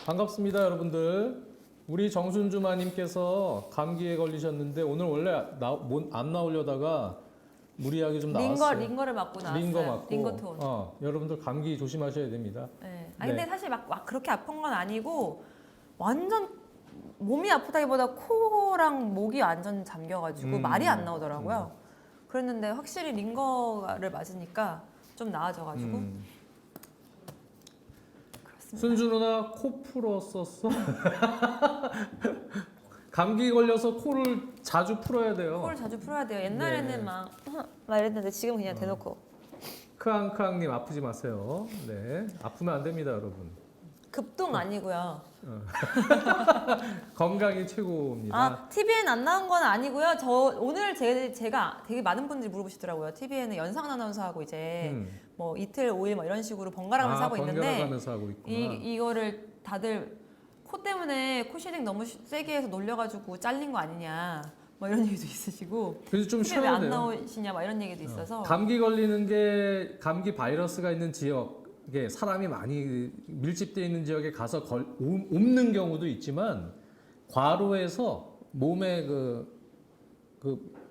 반갑습니다, 여러분들. 우리 정순주마님께서 감기에 걸리셨는데 오늘 원래 안 나오려다가 무리하게 좀 나왔어요. 링거를 맞고 나왔어요. 링거 맞고. 링거톤. 여러분들 감기 조심하셔야 됩니다. 네. 네. 근데 사실 막 그렇게 아픈 건 아니고 완전 몸이 아프다기보다 코랑 목이 완전 잠겨가지고 말이 안 나오더라고요. 그랬는데 확실히 링거를 맞으니까 좀 나아져가지고. 그렇습니다. 순주 누나 코 풀었었어? 감기 걸려서 코를 자주 풀어야 돼요. 코를 자주 풀어야 돼요. 옛날에는 네. 막 이랬는데 지금 그냥 대놓고. 크앙크앙님 아프지 마세요. 네, 아프면 안 됩니다, 여러분. 급동 아니고요. 건강이 최고입니다. TVN 안 나온 건 아니고요. 오늘 제가 되게 많은 분들이 물어보시더라고요. TVN은 연상 아나운서하고 이제 뭐 이틀 5일 뭐 이런 식으로 번갈아가면서 하고 있는데 번갈아가면서 하고 있구나. 이거를 다들 코 때문에 코시링 너무 세게 해서 놀려가지고 잘린 거 아니냐 뭐 이런 얘기도 있으시고 그래서 좀 TVN 쉬어야 왜안 돼요. 나오시냐 막 이런 얘기도 있어서 감기 걸리는 게 감기 바이러스가 있는 지역에 사람이 많이 밀집되어 있는 지역에 가서 옮는 경우도 있지만 과로해서 몸에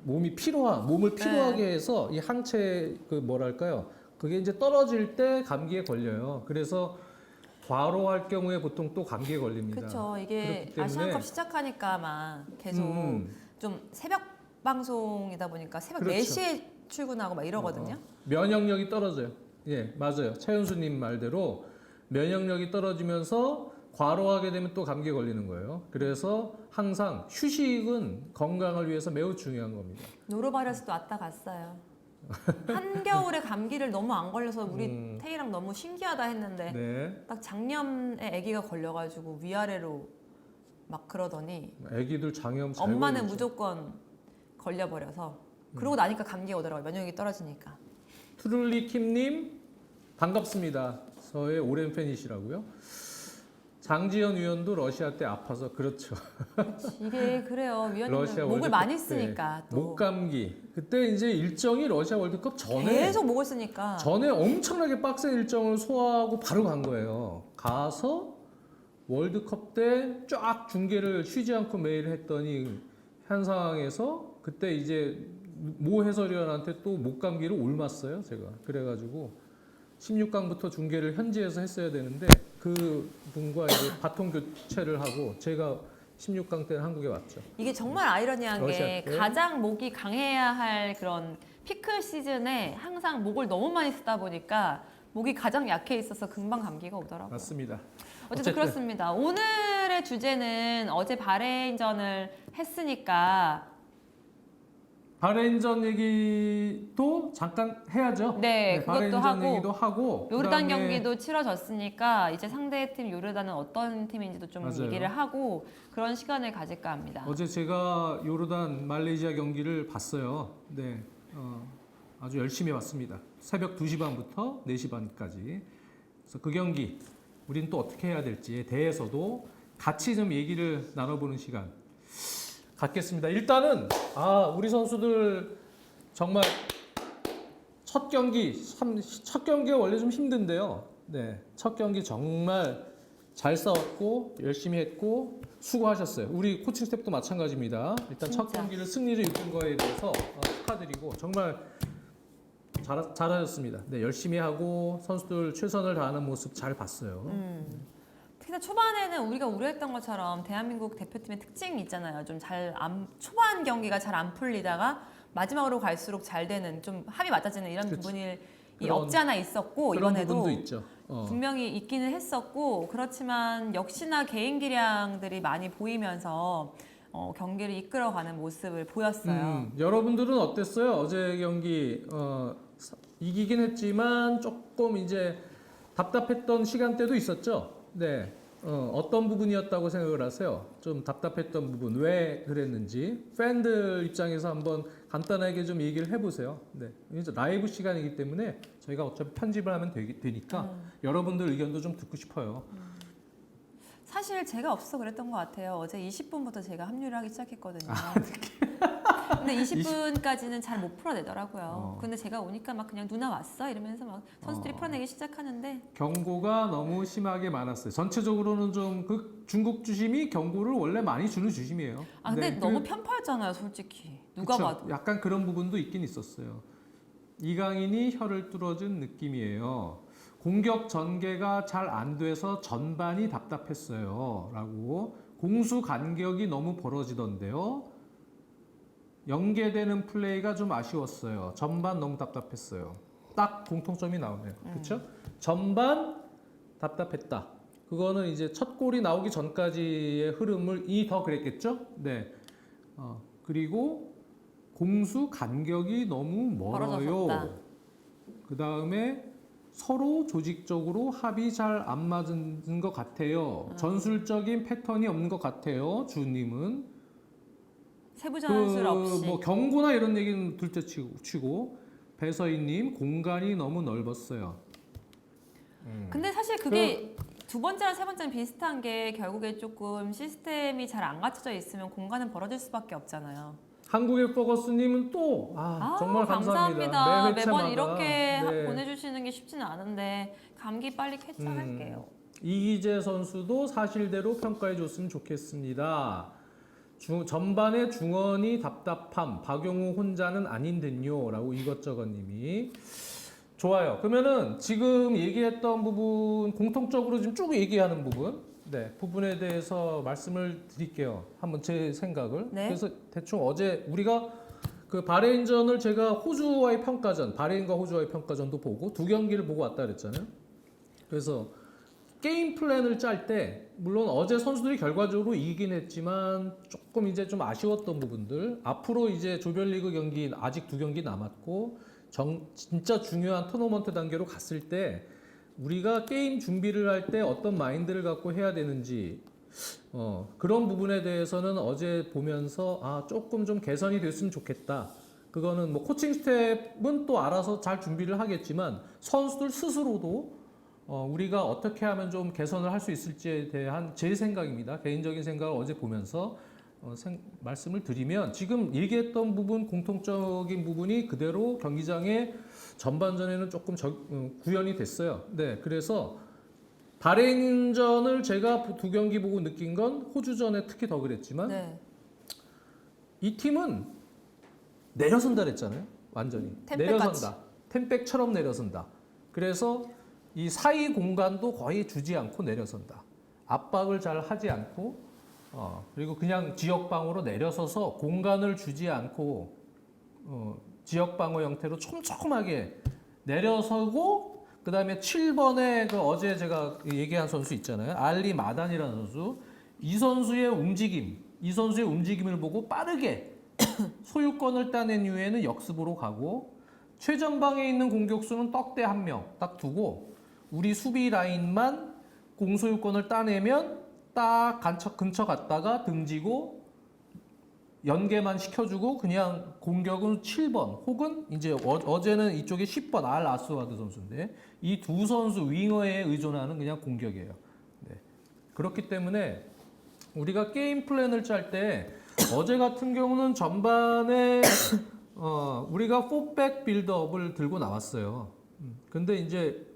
몸을 피로하게 해서 이 항체 뭐랄까요? 그게 이제 떨어질 때 감기에 걸려요. 그래서 과로할 경우에 보통 또 감기에 걸립니다. 그렇죠. 이게 그렇기 때문에 아시안컵 시작하니까 막 계속 좀 새벽 방송이다 보니까 새벽 그렇죠. 4시에 출근하고 막 이러거든요. 면역력이 떨어져요. 예, 맞아요. 차윤수님 말대로 면역력이 떨어지면서 과로하게 되면 또 감기에 걸리는 거예요. 그래서 항상 휴식은 건강을 위해서 매우 중요한 겁니다. 노로바이러스도 왔다 갔어요. 한겨울에 감기를 너무 안 걸려서 우리 태희랑 너무 신기하다 했는데 네. 딱 작년에 아기가 걸려가지고 위아래로 막 그러더니 아기들 장염 잘 엄마는 걸리죠. 무조건 걸려버려서 그러고 나니까 감기가 오더라고요. 면역력이 떨어지니까. 트룰리킴님 반갑습니다. 저의 오랜 팬이시라고요. 장지현 위원도 러시아 때 아파서 그렇죠. 이게 그래요. 위원님은 러시아 목을 월드컵 많이 때 쓰니까 또 목감기 그때 이제 일정이 러시아 월드컵 전에 계속 목을 쓰니까 전에 엄청나게 빡센 일정을 소화하고 바로 간 거예요. 가서 월드컵 때 쫙 중계를 쉬지 않고 매일 했더니 한 상황에서 그때 이제 모 해설위원한테 또 목감기를 옮았어요. 제가 그래가지고 16강부터 중계를 현지에서 했어야 되는데 그 분과 이제 바통 교체를 하고 제가 16강 때 한국에 왔죠. 이게 정말 아이러니한 게 러시아 때. 가장 목이 강해야 할 그런 피크 시즌에 항상 목을 너무 많이 쓰다 보니까 목이 가장 약해 있어서 금방 감기가 오더라고요. 맞습니다. 어쨌든 그렇습니다. 오늘의 주제는 어제 바레인전을 했으니까 바레인전 얘기도 잠깐 해야죠. 네, 그것도 바레인전 하고 얘기도 하고 요르단 그다음에 경기도 치러졌으니까 이제 상대팀 요르단은 어떤 팀인지도 좀 맞아요. 얘기를 하고 그런 시간을 가질까 합니다. 어제 제가 요르단 말레이시아 경기를 봤어요. 네, 아주 열심히 봤습니다. 새벽 2시 반부터 4시 반까지. 그래서 그 경기 우리는 또 어떻게 해야 될지에 대해서도 같이 좀 얘기를 나눠보는 시간 갖겠습니다. 일단은 우리 선수들 정말 첫 경기가 원래 좀 힘든데요. 네, 첫 경기 정말 잘 싸웠고 열심히 했고 수고하셨어요. 우리 코칭 스태프도 마찬가지입니다. 일단 첫 진짜. 경기를 승리를 이끈 거에 대해서 축하드리고 정말 잘하셨습니다. 네, 열심히 하고 선수들 최선을 다하는 모습 잘 봤어요. 특히나 초반에는 우리가 우려했던 것처럼 대한민국 대표팀의 특징이 있잖아요. 좀 초반 경기가 잘 안 풀리다가 마지막으로 갈수록 잘 되는 좀 합이 맞아지는 이런 그치. 부분이 그런- 없지 않아 있었고 그런 이번에도 부분도 있죠. 분명히 있기는 했었고 그렇지만 역시나 개인 기량들이 많이 보이면서 경기를 이끌어가는 모습을 보였어요. 여러분들은 어땠어요? 어제 경기 이기긴 했지만 조금 이제 답답했던 시간대도 있었죠. 네, 어떤 부분이었다고 생각을 하세요? 좀 답답했던 부분 왜 그랬는지 팬들 입장에서 한번 간단하게 좀 얘기를 해보세요. 네, 이제 라이브 시간이기 때문에 저희가 어차피 편집을 하면 되니까 여러분들 의견도 좀 듣고 싶어요. 사실 제가 없어서 그랬던 것 같아요. 어제 20분부터 제가 합류를 하기 시작했거든요. 근데 20분까지는 잘 못 풀어내더라고요. 어. 근데 제가 오니까 막 그냥 누나 왔어 이러면서 막 선수들이 풀어내기 시작하는데 경고가 너무 심하게 많았어요. 전체적으로는 좀 그 중국 주심이 경고를 원래 많이 주는 주심이에요. 아 근데 네, 너무 편파였잖아요, 솔직히. 누가 그쵸? 봐도. 약간 그런 부분도 있긴 있었어요. 이강인이 혀를 뚫어준 느낌이에요. 공격 전개가 잘 안 돼서 전반이 답답했어요. 라고. 공수 간격이 너무 벌어지던데요. 연계되는 플레이가 좀 아쉬웠어요. 전반 너무 답답했어요. 딱 공통점이 나오네요. 그렇죠? 전반 답답했다. 그거는 이제 첫 골이 나오기 전까지의 흐름을 더 그랬겠죠? 네. 그리고 공수 간격이 너무 멀어요. 벌어졌었다. 그 다음에 서로 조직적으로 합이 잘 안 맞은 것 같아요. 전술적인 패턴이 없는 것 같아요. 주님은. 세부 전술 없이. 뭐 경고나 이런 얘기는 둘째치고 배서희님 공간이 너무 넓었어요. 근데 사실 그게 두 번째랑 세 번째는 비슷한 게 결국에 조금 시스템이 잘 안 갖춰져 있으면 공간은 벌어질 수밖에 없잖아요. 한국의 퍼거스님은 또 정말 감사합니다. 매 매번 회차마다. 이렇게 네. 보내주시는 게 쉽지는 않은데 감기 빨리 쾌차할게요. 이기재 선수도 사실대로 평가해 줬으면 좋겠습니다. 전반의 중원이 답답함, 박용우 혼자는 아닌 듯요. 라고 이것저것님이. 좋아요. 그러면은 지금 얘기했던 부분, 공통적으로 지금 쭉 얘기하는 부분에 대해서 말씀을 드릴게요. 한번 제 생각을. 네. 그래서 대충 어제 우리가 그 바레인전을 제가 호주와의 평가전, 바레인과 호주와의 평가전도 보고 두 경기를 보고 왔다 그랬잖아요. 그래서 게임 플랜을 짤 때 물론 어제 선수들이 결과적으로 이기긴 했지만 조금 이제 좀 아쉬웠던 부분들 앞으로 이제 조별리그 경기 아직 두 경기 남았고 진짜 중요한 토너먼트 단계로 갔을 때 우리가 게임 준비를 할 때 어떤 마인드를 갖고 해야 되는지 그런 부분에 대해서는 어제 보면서 조금 좀 개선이 됐으면 좋겠다. 그거는 뭐 코칭 스텝은 또 알아서 잘 준비를 하겠지만 선수들 스스로도 우리가 어떻게 하면 좀 개선을 할 수 있을지에 대한 제 생각입니다. 개인적인 생각을 어제 보면서 말씀을 드리면 지금 얘기했던 부분 공통적인 부분이 그대로 경기장에 전반전에는 조금 구현이 됐어요. 네, 그래서 바레인전을 제가 두 경기 보고 느낀 건 호주전에 특히 더 그랬지만 네. 이 팀은 내려선다 그랬잖아요. 완전히 내려선다. 템백처럼 내려선다. 그래서 이 사이 공간도 거의 주지 않고 내려선다. 압박을 잘 하지 않고 그리고 그냥 지역방어로 내려서서 공간을 주지 않고 지역방어 형태로 촘촘하게 내려서고 그 다음에 7번에 그 어제 제가 얘기한 선수 있잖아요. 알리 마단이라는 선수. 이 선수의 움직임을 보고 빠르게 소유권을 따낸 이후에는 역습으로 가고 최전방에 있는 공격수는 떡대 한 명 딱 두고 우리 수비 라인만 공소유권을 따내면 딱 근처 갔다가 등지고 연계만 시켜주고 그냥 공격은 7번 혹은 이제 어제는 이쪽에 10번 알 아스와드 선수인데 이 두 선수 윙어에 의존하는 그냥 공격이에요. 네. 그렇기 때문에 우리가 게임 플랜을 짤 때 어제 같은 경우는 전반에 우리가 4백 빌드업을 들고 나왔어요. 근데 이제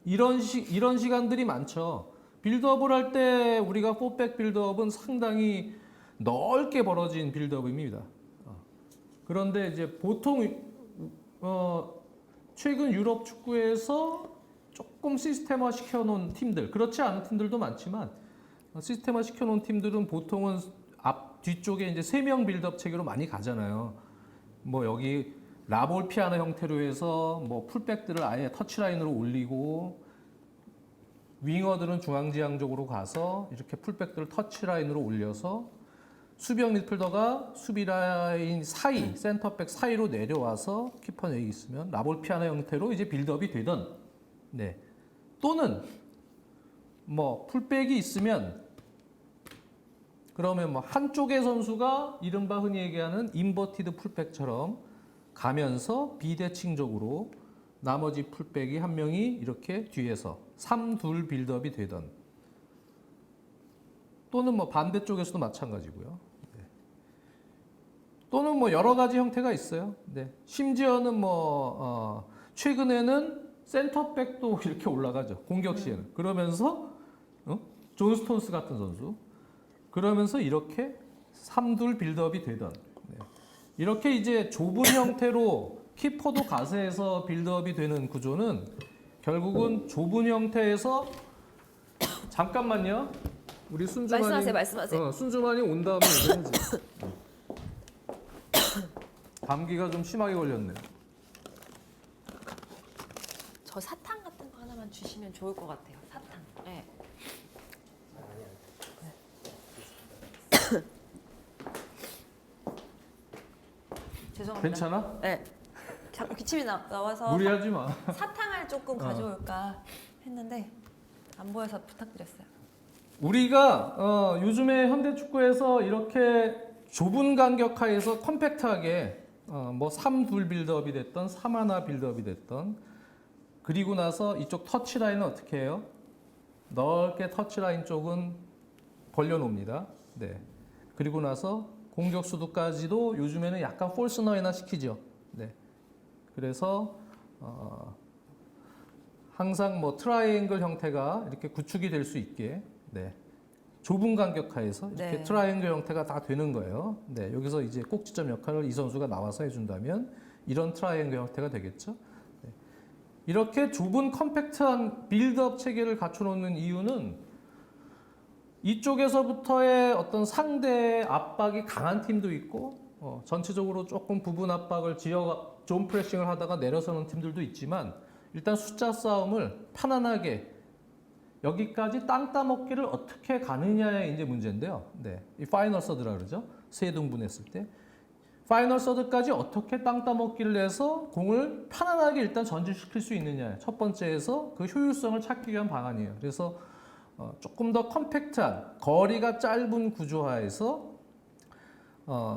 이런 시간들이 많죠. 빌드업을 할 때 우리가 4백 빌드업은 상당히 넓게 벌어진 빌드업입니다. 그런데 이제 보통 최근 유럽 축구에서 조금 시스템화 시켜놓은 팀들, 그렇지 않은 팀들도 많지만 시스템화 시켜놓은 팀들은 보통은 뒤쪽에 이제 3명 빌드업 체계로 많이 가잖아요. 뭐 여기 라볼 피아노 형태로 해서 뭐 풀백들을 아예 터치라인으로 올리고 윙어들은 중앙지향적으로 가서 이렇게 풀백들을 터치라인으로 올려서 수비형 미드필더가 수비라인 사이, 센터백 사이로 내려와서 키퍼 여기 있으면 라볼 피아노 형태로 이제 빌드업이 되던 네. 또는 뭐 풀백이 있으면 그러면 뭐 한쪽의 선수가 이른바 흔히 얘기하는 인버티드 풀백처럼 가면서 비대칭적으로 나머지 풀백이 한 명이 이렇게 뒤에서 3-2 빌드업이 되던 또는 뭐 반대쪽에서도 마찬가지고요. 네. 또는 뭐 여러 가지 형태가 있어요. 네. 심지어는 최근에는 센터백도 이렇게 올라가죠. 공격 시에는. 그러면서 존 스톤스 같은 선수. 그러면서 이렇게 3둘 빌드업이 되던. 네. 이렇게 이제 좁은 형태로 키퍼도 가세해서 빌드업이 되는 구조는 결국은 좁은 형태에서 잠깐만요. 우리 순주만이 말씀하세요. 순주만이 온 다음에 얘기하지. 감기가 좀 심하게 걸렸네요. 저 사탕 같은 거 하나만 주시면 좋을 것 같아요. 사탕. 네. 죄송합니다. 괜찮아? 네. 자꾸 기침이 나와서 무리하지 마. 사탕을 조금 가져올까 했는데 안 보여서 부탁드렸어요. 우리가 요즘에 현대 축구에서 이렇게 좁은 간격 하에서 컴팩트하게 3둘 빌드업이 됐던 3-1 빌드업이 됐던 그리고 나서 이쪽 터치라인은 어떻게 해요? 넓게 터치라인 쪽은 벌려놓습니다. 네. 그리고 나서 공격 수도까지도 요즘에는 약간 폴스 너이나 시키죠. 네. 그래서 항상 트라이앵글 형태가 이렇게 구축이 될 수 있게 네. 좁은 간격 하에서 이렇게 네. 트라이앵글 형태가 다 되는 거예요. 네. 여기서 이제 꼭지점 역할을 이 선수가 나와서 해준다면 이런 트라이앵글 형태가 되겠죠. 네. 이렇게 좁은 컴팩트한 빌드업 체계를 갖춰놓는 이유는 이쪽에서부터의 어떤 상대의 압박이 강한 팀도 있고 전체적으로 조금 부분 압박을 존 프레싱을 하다가 내려서는 팀들도 있지만 일단 숫자 싸움을 편안하게 여기까지 땅 따먹기를 어떻게 가느냐의 이제 문제인데요. 네, 이 파이널 서드라 그러죠. 세 등분했을 때 파이널 서드까지 어떻게 땅 따먹기를 해서 공을 편안하게 일단 전진시킬 수 있느냐 첫 번째에서 그 효율성을 찾기 위한 방안이에요. 그래서 조금 더 컴팩트한 거리가 짧은 구조하에서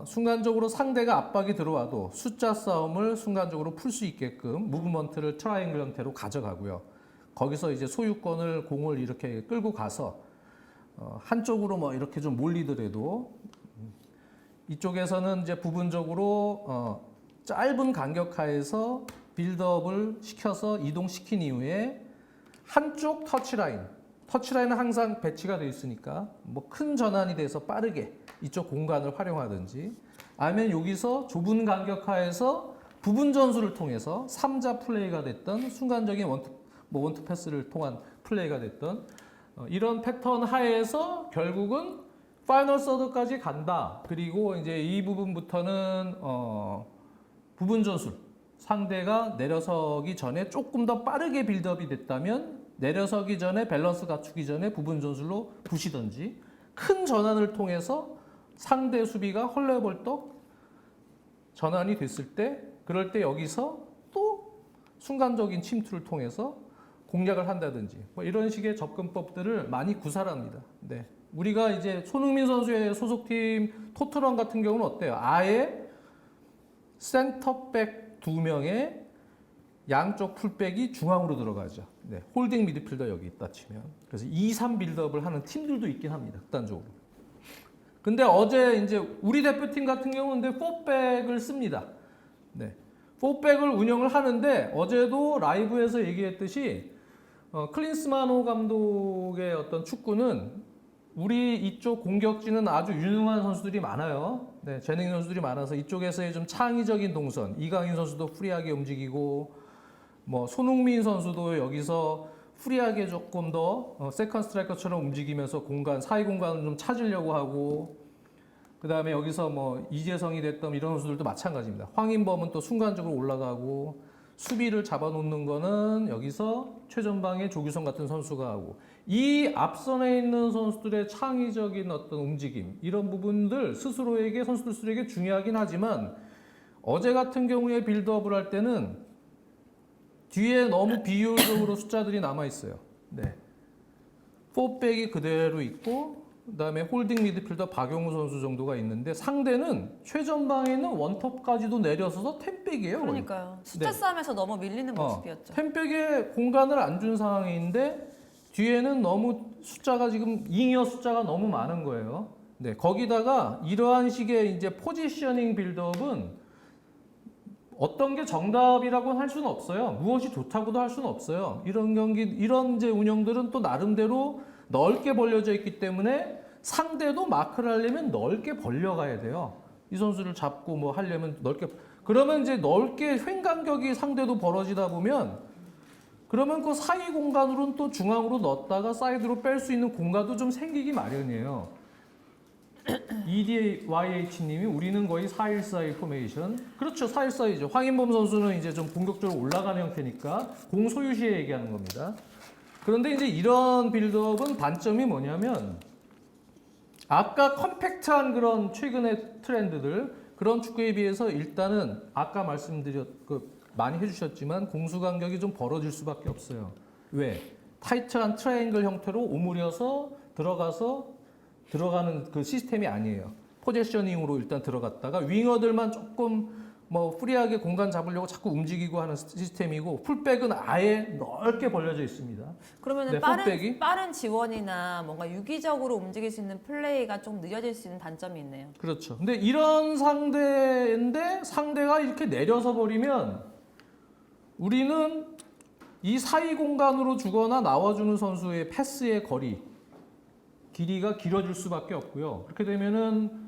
순간적으로 상대가 압박이 들어와도 숫자 싸움을 순간적으로 풀 수 있게끔 무브먼트를 트라이앵글 형태로 가져가고요. 거기서 이제 소유권을 공을 이렇게 끌고 가서 한쪽으로 이렇게 좀 몰리더라도 이쪽에서는 이제 부분적으로 짧은 간격 하에서 빌드업을 시켜서 이동시킨 이후에 한쪽 터치라인은 항상 배치가 되어 있으니까 큰 전환이 돼서 빠르게 이쪽 공간을 활용하든지 아니면 여기서 좁은 간격 하에서 부분 전술을 통해서 3자 플레이가 됐던 순간적인 원투 패스를 통한 플레이가 됐던 이런 패턴 하에서 결국은 파이널 서드까지 간다. 그리고 이제 이 부분부터는 부분 전술 상대가 내려서기 전에 조금 더 빠르게 빌드업이 됐다면 내려서기 전에 밸런스 갖추기 전에 부분 전술로 부시든지 큰 전환을 통해서 상대 수비가 헐레벌떡 전환이 됐을 때 그럴 때 여기서 또 순간적인 침투를 통해서 공략을 한다든지 이런 식의 접근법들을 많이 구사합니다. 네. 우리가 이제 손흥민 선수의 소속팀 토트넘 같은 경우는 어때요? 아예 센터백 2명의 양쪽 풀백이 중앙으로 들어가죠. 네. 홀딩 미드필더 여기 있다 치면. 그래서 2-3 빌드업을 하는 팀들도 있긴 합니다. 극단적으로. 근데 어제 이제 우리 대표팀 같은 경우는 4백을 씁니다. 네. 4백을 운영을 하는데 어제도 라이브에서 얘기했듯이 클린스만호 감독의 어떤 축구는 우리 이쪽 공격진은 아주 유능한 선수들이 많아요. 네, 재능 선수들이 많아서 이쪽에서의 좀 창의적인 동선, 이강인 선수도 프리하게 움직이고 손흥민 선수도 여기서 프리하게 조금 더 세컨 스트라이커처럼 움직이면서 사이 공간을 좀 찾으려고 하고 그 다음에 여기서 이재성이 됐던 이런 선수들도 마찬가지입니다. 황인범은 또 순간적으로 올라가고 수비를 잡아놓는 거는 여기서 최전방에 조규성 같은 선수가 하고 이 앞선에 있는 선수들의 창의적인 어떤 움직임 이런 부분들 선수들 스스로에게 중요하긴 하지만 어제 같은 경우에 빌드업을 할 때는 뒤에 너무 비효율적으로 숫자들이 남아 있어요. 네. 4백이 그대로 있고 그다음에 홀딩 미드필더 박용우 선수 정도가 있는데 상대는 최전방에 있는 원톱까지도 내려서서 10백이에요. 그러니까요. 숫자 싸움에서 너무 밀리는 모습이었죠. 10백에 공간을 안 준 상황인데 뒤에는 너무 숫자가 지금 잉여 숫자가 너무 많은 거예요. 네, 거기다가 이러한 식의 이제 포지셔닝 빌드업은 어떤 게 정답이라고 할 수는 없어요. 무엇이 좋다고도 할 수는 없어요. 이런 경기, 이런 이제 운영들은 또 나름대로 넓게 벌려져 있기 때문에 상대도 마크를 하려면 넓게 벌려가야 돼요. 이 선수를 잡고 뭐 하려면 넓게. 그러면 이제 넓게 횡간격이 상대도 벌어지다 보면 그러면 그 사이 공간으로는 또 중앙으로 넣었다가 사이드로 뺄 수 있는 공간도 좀 생기기 마련이에요. EDYH님이 우리는 거의 4-1-4-1 포메이션. 그렇죠. 4-1-4-1이죠. 황인범 선수는 이제 좀 공격적으로 올라가는 형태니까 공 소유 시에 얘기하는 겁니다. 그런데 이제 이런 빌드업은 단점이 뭐냐면 아까 컴팩트한 그런 최근의 트렌드들 그런 축구에 비해서 일단은 아까 많이 해주셨지만 공수 간격이 좀 벌어질 수밖에 없어요. 왜? 타이트한 트라이앵글 형태로 오므려서 들어가는 그 시스템이 아니에요. 포제셔닝으로 일단 들어갔다가 윙어들만 조금 뭐 프리하게 공간 잡으려고 자꾸 움직이고 하는 시스템이고 풀백은 아예 넓게 벌려져 있습니다. 그러면 네, 빠른 지원이나 뭔가 유기적으로 움직일 수 있는 플레이가 좀 늦어질 수 있는 단점이 있네요. 그렇죠. 근데 이런 상대인데 상대가 이렇게 내려서 버리면 우리는 이 사이 공간으로 주거나 나와주는 선수의 패스의 길이가 길어질 수밖에 없고요. 그렇게 되면은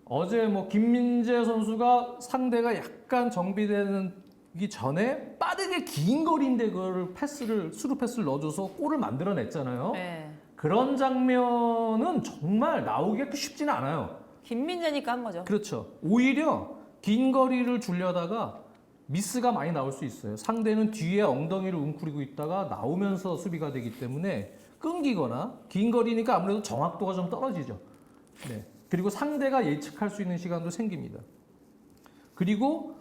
어제 뭐 김민재 선수가 상대가 약간 정비되기 전에 빠르게 긴 거리인데 그걸 스루 패스를 넣어줘서 골을 만들어냈잖아요. 네. 그런 장면은 정말 나오기 쉽지는 않아요. 김민재니까 한 거죠. 그렇죠. 오히려 긴 거리를 주려다가 미스가 많이 나올 수 있어요. 상대는 뒤에 엉덩이를 웅크리고 있다가 나오면서 수비가 되기 때문에 끊기거나 긴 거리니까 아무래도 정확도가 좀 떨어지죠. 네. 그리고 상대가 예측할 수 있는 시간도 생깁니다. 그리고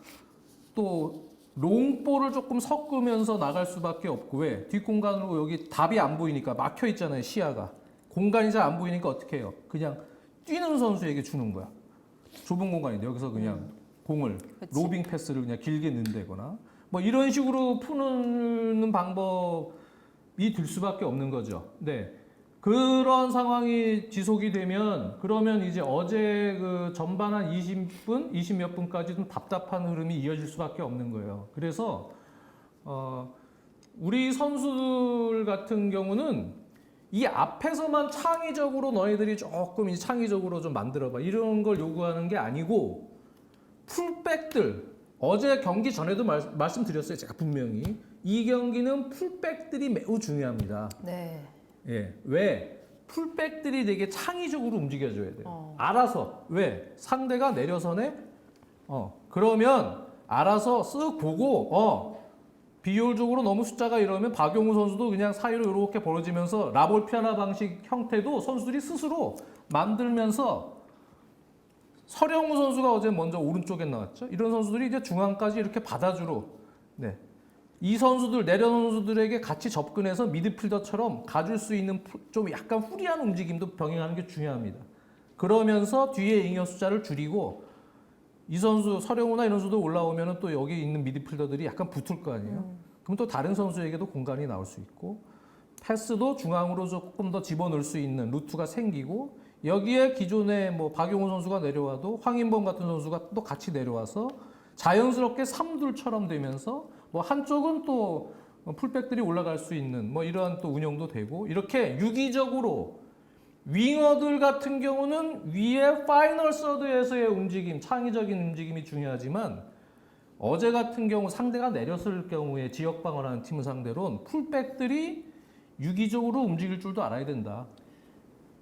또 롱볼을 조금 섞으면서 나갈 수밖에 없고 왜? 뒷공간으로 여기 답이 안 보이니까 막혀 있잖아요. 시야가. 공간이 잘 안 보이니까 어떻게 해요? 그냥 뛰는 선수에게 주는 거야. 좁은 공간인데 여기서 그냥 공을 그치. 로빙 패스를 그냥 길게 넣는다거나 뭐 이런 식으로 푸는 방법이 될 수밖에 없는 거죠. 네. 그런 상황이 지속이 되면 그러면 이제 어제 그 전반 한 20분, 20몇 분까지 좀 답답한 흐름이 이어질 수밖에 없는 거예요. 그래서 우리 선수들 같은 경우는 이 앞에서만 창의적으로 너희들이 조금 이제 창의적으로 좀 만들어봐 이런 걸 요구하는 게 아니고 풀백들 어제 경기 전에도 말씀드렸어요. 제가 분명히 이 경기는 풀백들이 매우 중요합니다. 네. 예, 왜? 풀백들이 되게 창의적으로 움직여줘야 돼요. 어. 알아서. 왜? 상대가 내려서네? 그러면 알아서 쓱 보고, 비효율적으로 너무 숫자가 이러면 박용우 선수도 그냥 사이로 이렇게 벌어지면서 라볼 피아나 방식 형태도 선수들이 스스로 만들면서 서령우 선수가 어제 먼저 오른쪽에 나왔죠. 이런 선수들이 이제 중앙까지 이렇게 받아주러, 네. 이 선수들 내려놓은 선수들에게 같이 접근해서 미드필더처럼 가줄 수 있는 좀 약간 후리한 움직임도 병행하는 게 중요합니다. 그러면서 뒤에 잉여 숫자를 줄이고 이 선수 서령우나 이런 선수도 올라오면은 또 여기 있는 미드필더들이 약간 붙을 거 아니에요. 그럼 또 다른 선수에게도 공간이 나올 수 있고 패스도 중앙으로 조금 더 집어넣을 수 있는 루트가 생기고 여기에 기존에 뭐 박용우 선수가 내려와도 황인범 같은 선수가 또 같이 내려와서 자연스럽게 3둘처럼 되면서 뭐 한쪽은 또 풀백들이 올라갈 수 있는 뭐 이러한 또 운영도 되고 이렇게 유기적으로 윙어들 같은 경우는 위에 파이널 서드에서의 움직임, 창의적인 움직임이 중요하지만 어제 같은 경우 상대가 내렸을 경우에 지역 방어라는 팀을 상대로는 풀백들이 유기적으로 움직일 줄도 알아야 된다.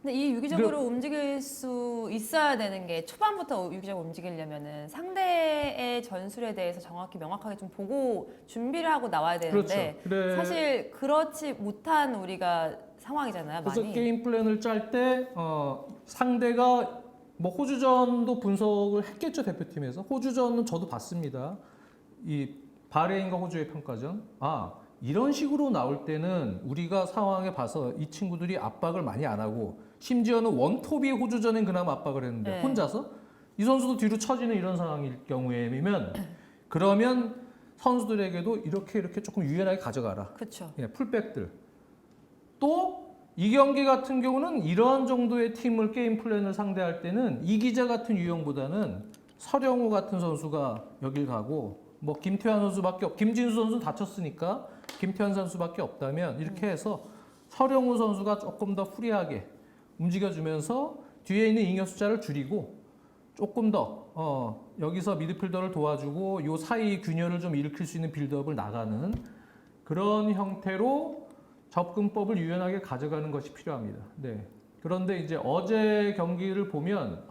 근데 이 유기적으로 움직일 수 있어야 되는 게 초반부터 유기적으로 움직이려면은 상대의 전술에 대해서 정확히 명확하게 좀 보고 준비를 하고 나와야 되는데 그렇죠. 그래. 사실 그렇지 못한 우리가 상황이잖아요. 그래서 많이. 게임 플랜을 짤 때 상대가 뭐 호주전도 분석을 했겠죠 대표팀에서. 호주전은 저도 봤습니다. 이 바레인과 호주의 평가전. 이런 식으로 나올 때는 우리가 상황에 봐서 이 친구들이 압박을 많이 안 하고 심지어는 원톱이 호주전엔 그나마 압박을 했는데 네. 혼자서 이 선수도 뒤로 처지는 이런 상황일 경우에면 그러면 선수들에게도 이렇게 조금 유연하게 가져가라. 그렇죠. 예, 풀백들. 또 이 경기 같은 경우는 이런 정도의 팀을 게임 플랜을 상대할 때는 이기자 같은 유형보다는 서령우 같은 선수가 여길 가고 뭐 김태환 선수밖에 김진수 선수는 다쳤으니까 김태환 선수밖에 없다면 이렇게 해서 서령우 선수가 조금 더 프리하게 움직여주면서 뒤에 있는 잉여 숫자를 줄이고 조금 더 여기서 미드필더를 도와주고 요 사이 균열을 좀 일으킬 수 있는 빌드업을 나가는 그런 형태로 접근법을 유연하게 가져가는 것이 필요합니다. 네. 그런데 이제 어제 경기를 보면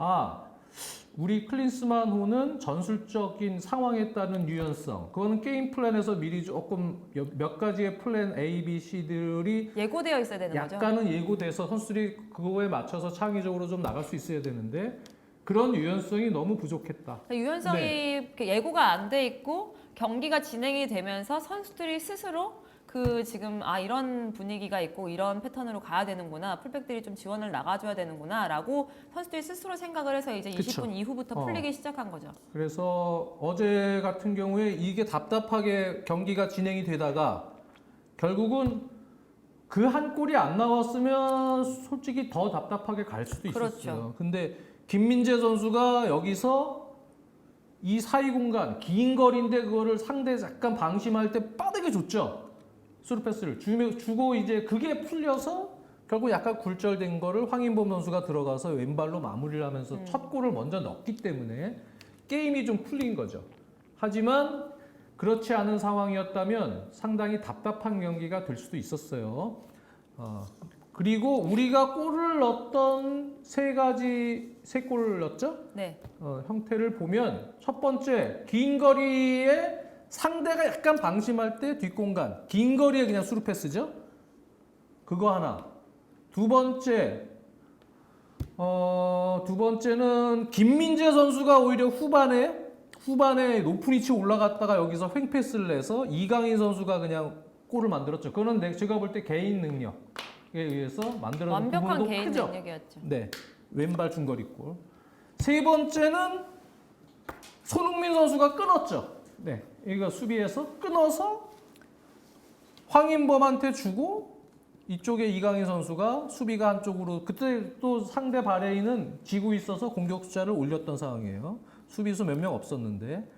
우리 클린스만 호는 전술적인 상황에 따른 유연성, 그거는 게임 플랜에서 미리 조금 몇 가지의 플랜 A, B, C들이 예고되어 있어야 되는 거죠. 약간은 예고돼서 선수들이 그거에 맞춰서 창의적으로 좀 나갈 수 있어야 되는데 그런 유연성이 너무 부족했다. 유연성이 네. 이렇게 예고가 안 돼 있고 경기가 진행이 되면서 선수들이 스스로 지금 이런 분위기가 있고 이런 패턴으로 가야 되는구나, 풀백들이 좀 지원을 나가줘야 되는구나라고 선수들이 스스로 생각을 해서 이제 그쵸. 20분 이후부터 풀리기 시작한 거죠. 그래서 어제 같은 경우에 이게 답답하게 경기가 진행이 되다가 결국은 그 한 골이 안 나왔으면 솔직히 더 답답하게 갈 수도 있었어요. 그렇죠. 근데 김민재 선수가 여기서 이 사이 공간 긴 거리인데 그거를 상대 약간 방심할 때 빠르게 줬죠. 스루 패스를 주고 이제 그게 풀려서 결국 약간 굴절된 거를 황인범 선수가 들어가서 왼발로 마무리를 하면서 첫 골을 먼저 넣었기 때문에 게임이 좀 풀린 거죠. 하지만 그렇지 않은 상황이었다면 상당히 답답한 경기가 될 수도 있었어요. 그리고 우리가 골을 넣었던 세 골을 넣었죠? 네. 형태를 보면 첫 번째 긴 거리에 상대가 약간 방심할 때 뒷공간 긴 거리에 그냥 스루 패스죠. 그거 하나. 두 번째는 김민재 선수가 오히려 후반에 높은 위치 올라갔다가 여기서 횡 패스를 내서 이강인 선수가 그냥 골을 만들었죠. 그거는 제가 볼 때 개인 능력에 의해서 만들어낸 완벽한 부분도 개인 크죠. 능력이었죠. 네, 왼발 중거리 골. 세 번째는 손흥민 선수가 끊었죠. 네, 여기가 수비에서 끊어서 황인범한테 주고 이쪽에 이강인 선수가 수비가 한쪽으로, 그때 또 상대 바레인은 지고 있어서 공격 숫자를 올렸던 상황이에요. 수비수 몇 명 없었는데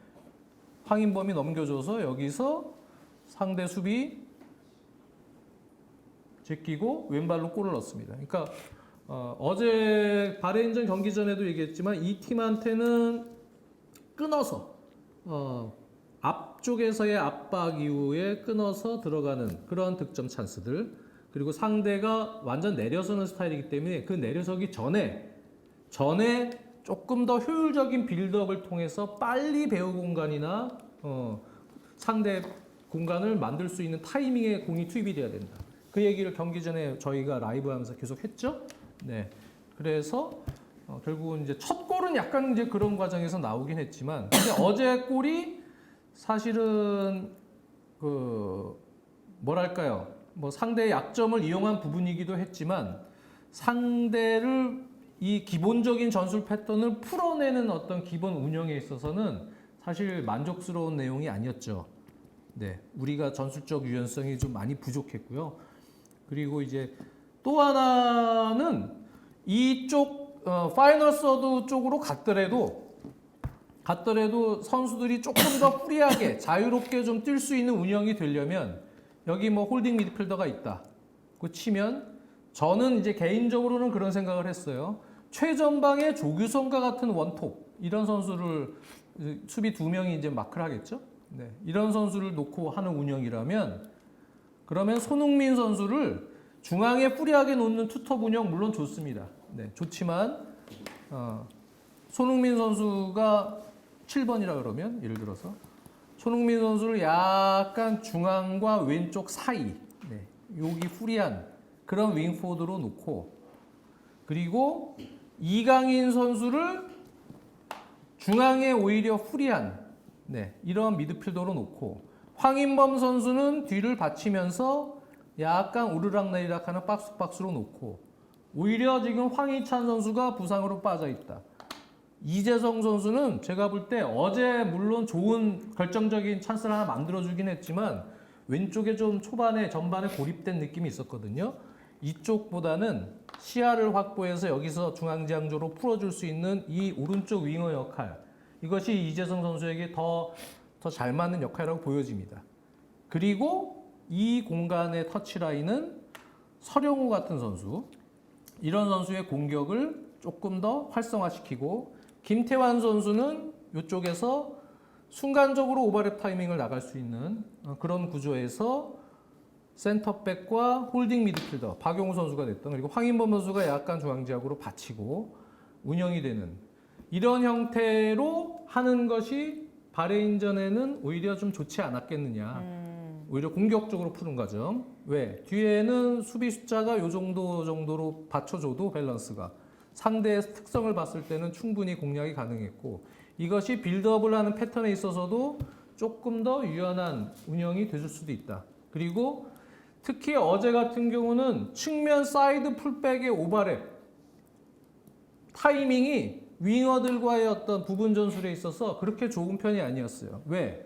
황인범이 넘겨줘서 여기서 상대 수비 제끼고 왼발로 골을 넣었습니다. 그러니까 어제 바레인전 경기 전에도 얘기했지만 이 팀한테는 끊어서 앞쪽에서의 압박 이후에 끊어서 들어가는 그런 득점 찬스들, 그리고 상대가 완전 내려서는 스타일이기 때문에 그 내려서기 전에 조금 더 효율적인 빌드업을 통해서 빨리 배우 공간이나 상대 공간을 만들 수 있는 타이밍에 공이 투입이 돼야 된다. 그 얘기를 경기 전에 저희가 라이브 하면서 계속 했죠. 네. 그래서 결국은 이제 첫 골은 약간 이제 그런 과정에서 나오긴 했지만, 근데 어제 골이 사실은 뭐랄까요? 뭐 상대의 약점을 이용한 부분이기도 했지만 상대를 이 기본적인 전술 패턴을 풀어내는 어떤 기본 운영에 있어서는 사실 만족스러운 내용이 아니었죠. 네, 우리가 전술적 유연성이 좀 많이 부족했고요. 그리고 이제 또 하나는 이쪽 파이널 서드 쪽으로 갔더라도 선수들이 조금 더 프리하게 자유롭게 좀 뛸 수 있는 운영이 되려면 여기 뭐 홀딩 미드필더가 있다. 그 치면 저는 이제 개인적으로는 그런 생각을 했어요. 최전방에 조규성과 같은 원톱 이런 선수를 수비 두 명이 이제 마크를 하겠죠. 네, 이런 선수를 놓고 하는 운영이라면 그러면 손흥민 선수를 중앙에 프리하게 놓는 투톱 운영 물론 좋습니다. 네, 좋지만 손흥민 선수가 7번이라 그러면 예를 들어서 손흥민 선수를 약간 중앙과 왼쪽 사이, 네, 여기 프리한 그런 윙포드로 놓고, 그리고 이강인 선수를 중앙에 오히려 프리한, 네, 이런 미드필더로 놓고, 황인범 선수는 뒤를 받치면서 약간 오르락내리락하는 박스로 놓고, 오히려 지금 황희찬 선수가 부상으로 빠져 있다. 이재성 선수는 제가 볼 때 어제 물론 좋은 결정적인 찬스를 하나 만들어주긴 했지만 왼쪽에 좀 전반에 고립된 느낌이 있었거든요. 이쪽보다는 시야를 확보해서 여기서 중앙지향적으로 풀어줄 수 있는 이 오른쪽 윙어 역할, 이것이 이재성 선수에게 더 잘 맞는 역할이라고 보여집니다. 그리고 이 공간의 터치라인은 서령우 같은 선수, 이런 선수의 공격을 조금 더 활성화시키고, 김태환 선수는 이쪽에서 순간적으로 오버랩 타이밍을 나갈 수 있는 그런 구조에서 센터백과 홀딩 미드필더 박용우 선수가 됐던, 그리고 황인범 선수가 약간 중앙지역으로 받치고 운영이 되는 이런 형태로 하는 것이 바레인전에는 오히려 좀 좋지 않았겠느냐. 오히려 공격적으로 푸는 과정. 왜? 뒤에는 수비 숫자가 요 정도로 받쳐줘도 밸런스가 상대의 특성을 봤을 때는 충분히 공략이 가능했고, 이것이 빌드업을 하는 패턴에 있어서도 조금 더 유연한 운영이 됐을 수도 있다. 그리고 특히 어제 같은 경우는 측면 사이드 풀백의 오버랩 타이밍이 윙어들과의 어떤 부분 전술에 있어서 그렇게 좋은 편이 아니었어요. 왜?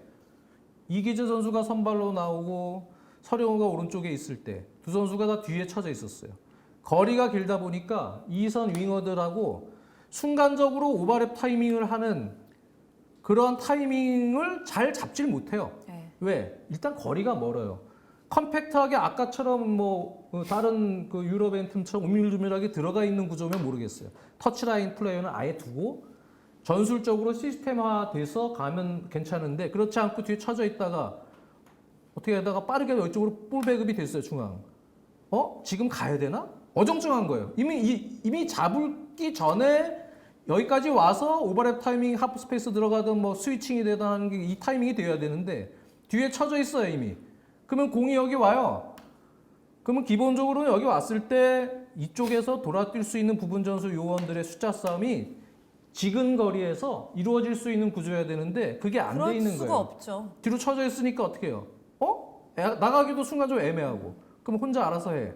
이기재 선수가 선발로 나오고 서령우가 오른쪽에 있을 때 두 선수가 다 뒤에 쳐져 있었어요. 거리가 길다 보니까 이선 윙어들하고 순간적으로 오버랩 타이밍을 하는 그런 타이밍을 잘 잡질 못해요. 네. 왜? 일단 거리가 멀어요. 컴팩트하게 아까처럼 뭐 다른 그 유럽의 틈처럼 우밀우밀하게 들어가 있는 구조면 모르겠어요. 터치라인 플레이어는 아예 두고 전술적으로 시스템화돼서 가면 괜찮은데, 그렇지 않고 뒤에 쳐져 있다가 어떻게 하다가 빠르게 이쪽으로 볼 배급이 됐어요. 중앙. 지금 가야 되나? 어정쩡한 거예요. 이미 잡기 전에 여기까지 와서 오버랩 타이밍 하프 스페이스 들어가든 뭐 스위칭이 되든 하는 게 이 타이밍이 돼야 되는데 뒤에 쳐져 있어요 이미. 그러면 공이 여기 와요. 그러면 기본적으로 여기 왔을 때 이쪽에서 돌아뛸 수 있는 부분 전술 요원들의 숫자 싸움이 지근 거리에서 이루어질 수 있는 구조여야 되는데 그게 안 돼 있는 거예요. 그럴 수가 없죠. 뒤로 쳐져 있으니까 어떻게 해요? 나가기도 순간적으로 애매하고. 그럼 혼자 알아서 해.